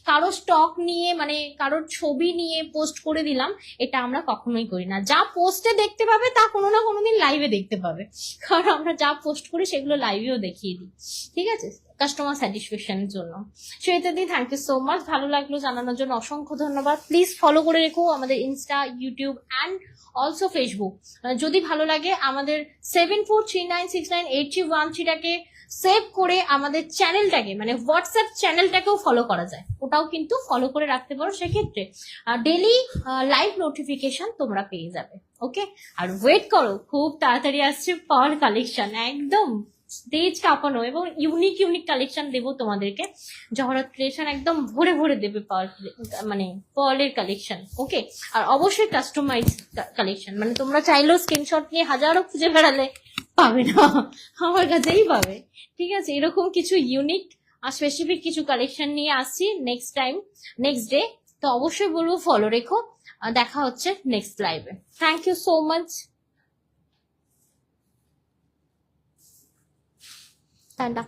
কারো স্টক নিয়ে মানে কারোর ছবি নিয়ে পোস্ট করে দিলাম, এটা আমরা কখনোই করি না। যা পোস্টে দেখতে পাবে তা কোনো না কোনোদিন লাইভে দেখতে পাবে, কারণ আমরা যা পোস্ট করি সেগুলো লাইভেও দেখিয়ে দিই। ঠিক আছে, কাস্টমার স্যাটিসফ্যাকশনের জন্য। শ্বেতা দি, থ্যাংক ইউ সো মাচ, ভালো লাগলো জানানোর জন্য, অসংখ্য ধন্যবাদ। প্লিজ ফলো করে রেখো আমাদের Insta, YouTube and also Facebook. যদি ভালো লাগে আমাদের 7439698313টাকে সেভ করে আমাদের চ্যানেলটাকে, মানে হোয়াটসঅ্যাপ চ্যানেলটাকেও ফলো করা যায়, ওটাও কিন্তু ফলো করে রাখতে পারো। সেক্ষেত্রে ডেলি লাইভ নোটিফিকেশন তোমরা পেয়ে যাবে। ওকে, আর ওয়েট করো, খুব তাড়াতাড়ি আসছে পাওয়ার কালেকশন, একদম স্টেজ কাঁপানো এবং ইউনিক কালেকশন দেবো তোমাদেরকে। জহরত ক্রিয়েশন একদম ভরে দেবে পাওয়ার, মানে পাওয়ারের কালেকশন। ওকে, আর অবশ্যই কাস্টমাইজ কালেকশন, মানে তোমরা চাইলেও স্ক্রিনশট নিয়ে হাজারো খুঁজে বেড়ালে পাবে না, আমার কাছেই পাবে। ঠিক আছে, এরকম কিছু ইউনিক আর স্পেসিফিক কিছু কালেকশন নিয়ে আসছি নেক্সট ডে। তো অবশ্যই বলবো ফলো রেখো। দেখা হচ্ছে নেক্সট লাইভে। Thank you so much. Tata.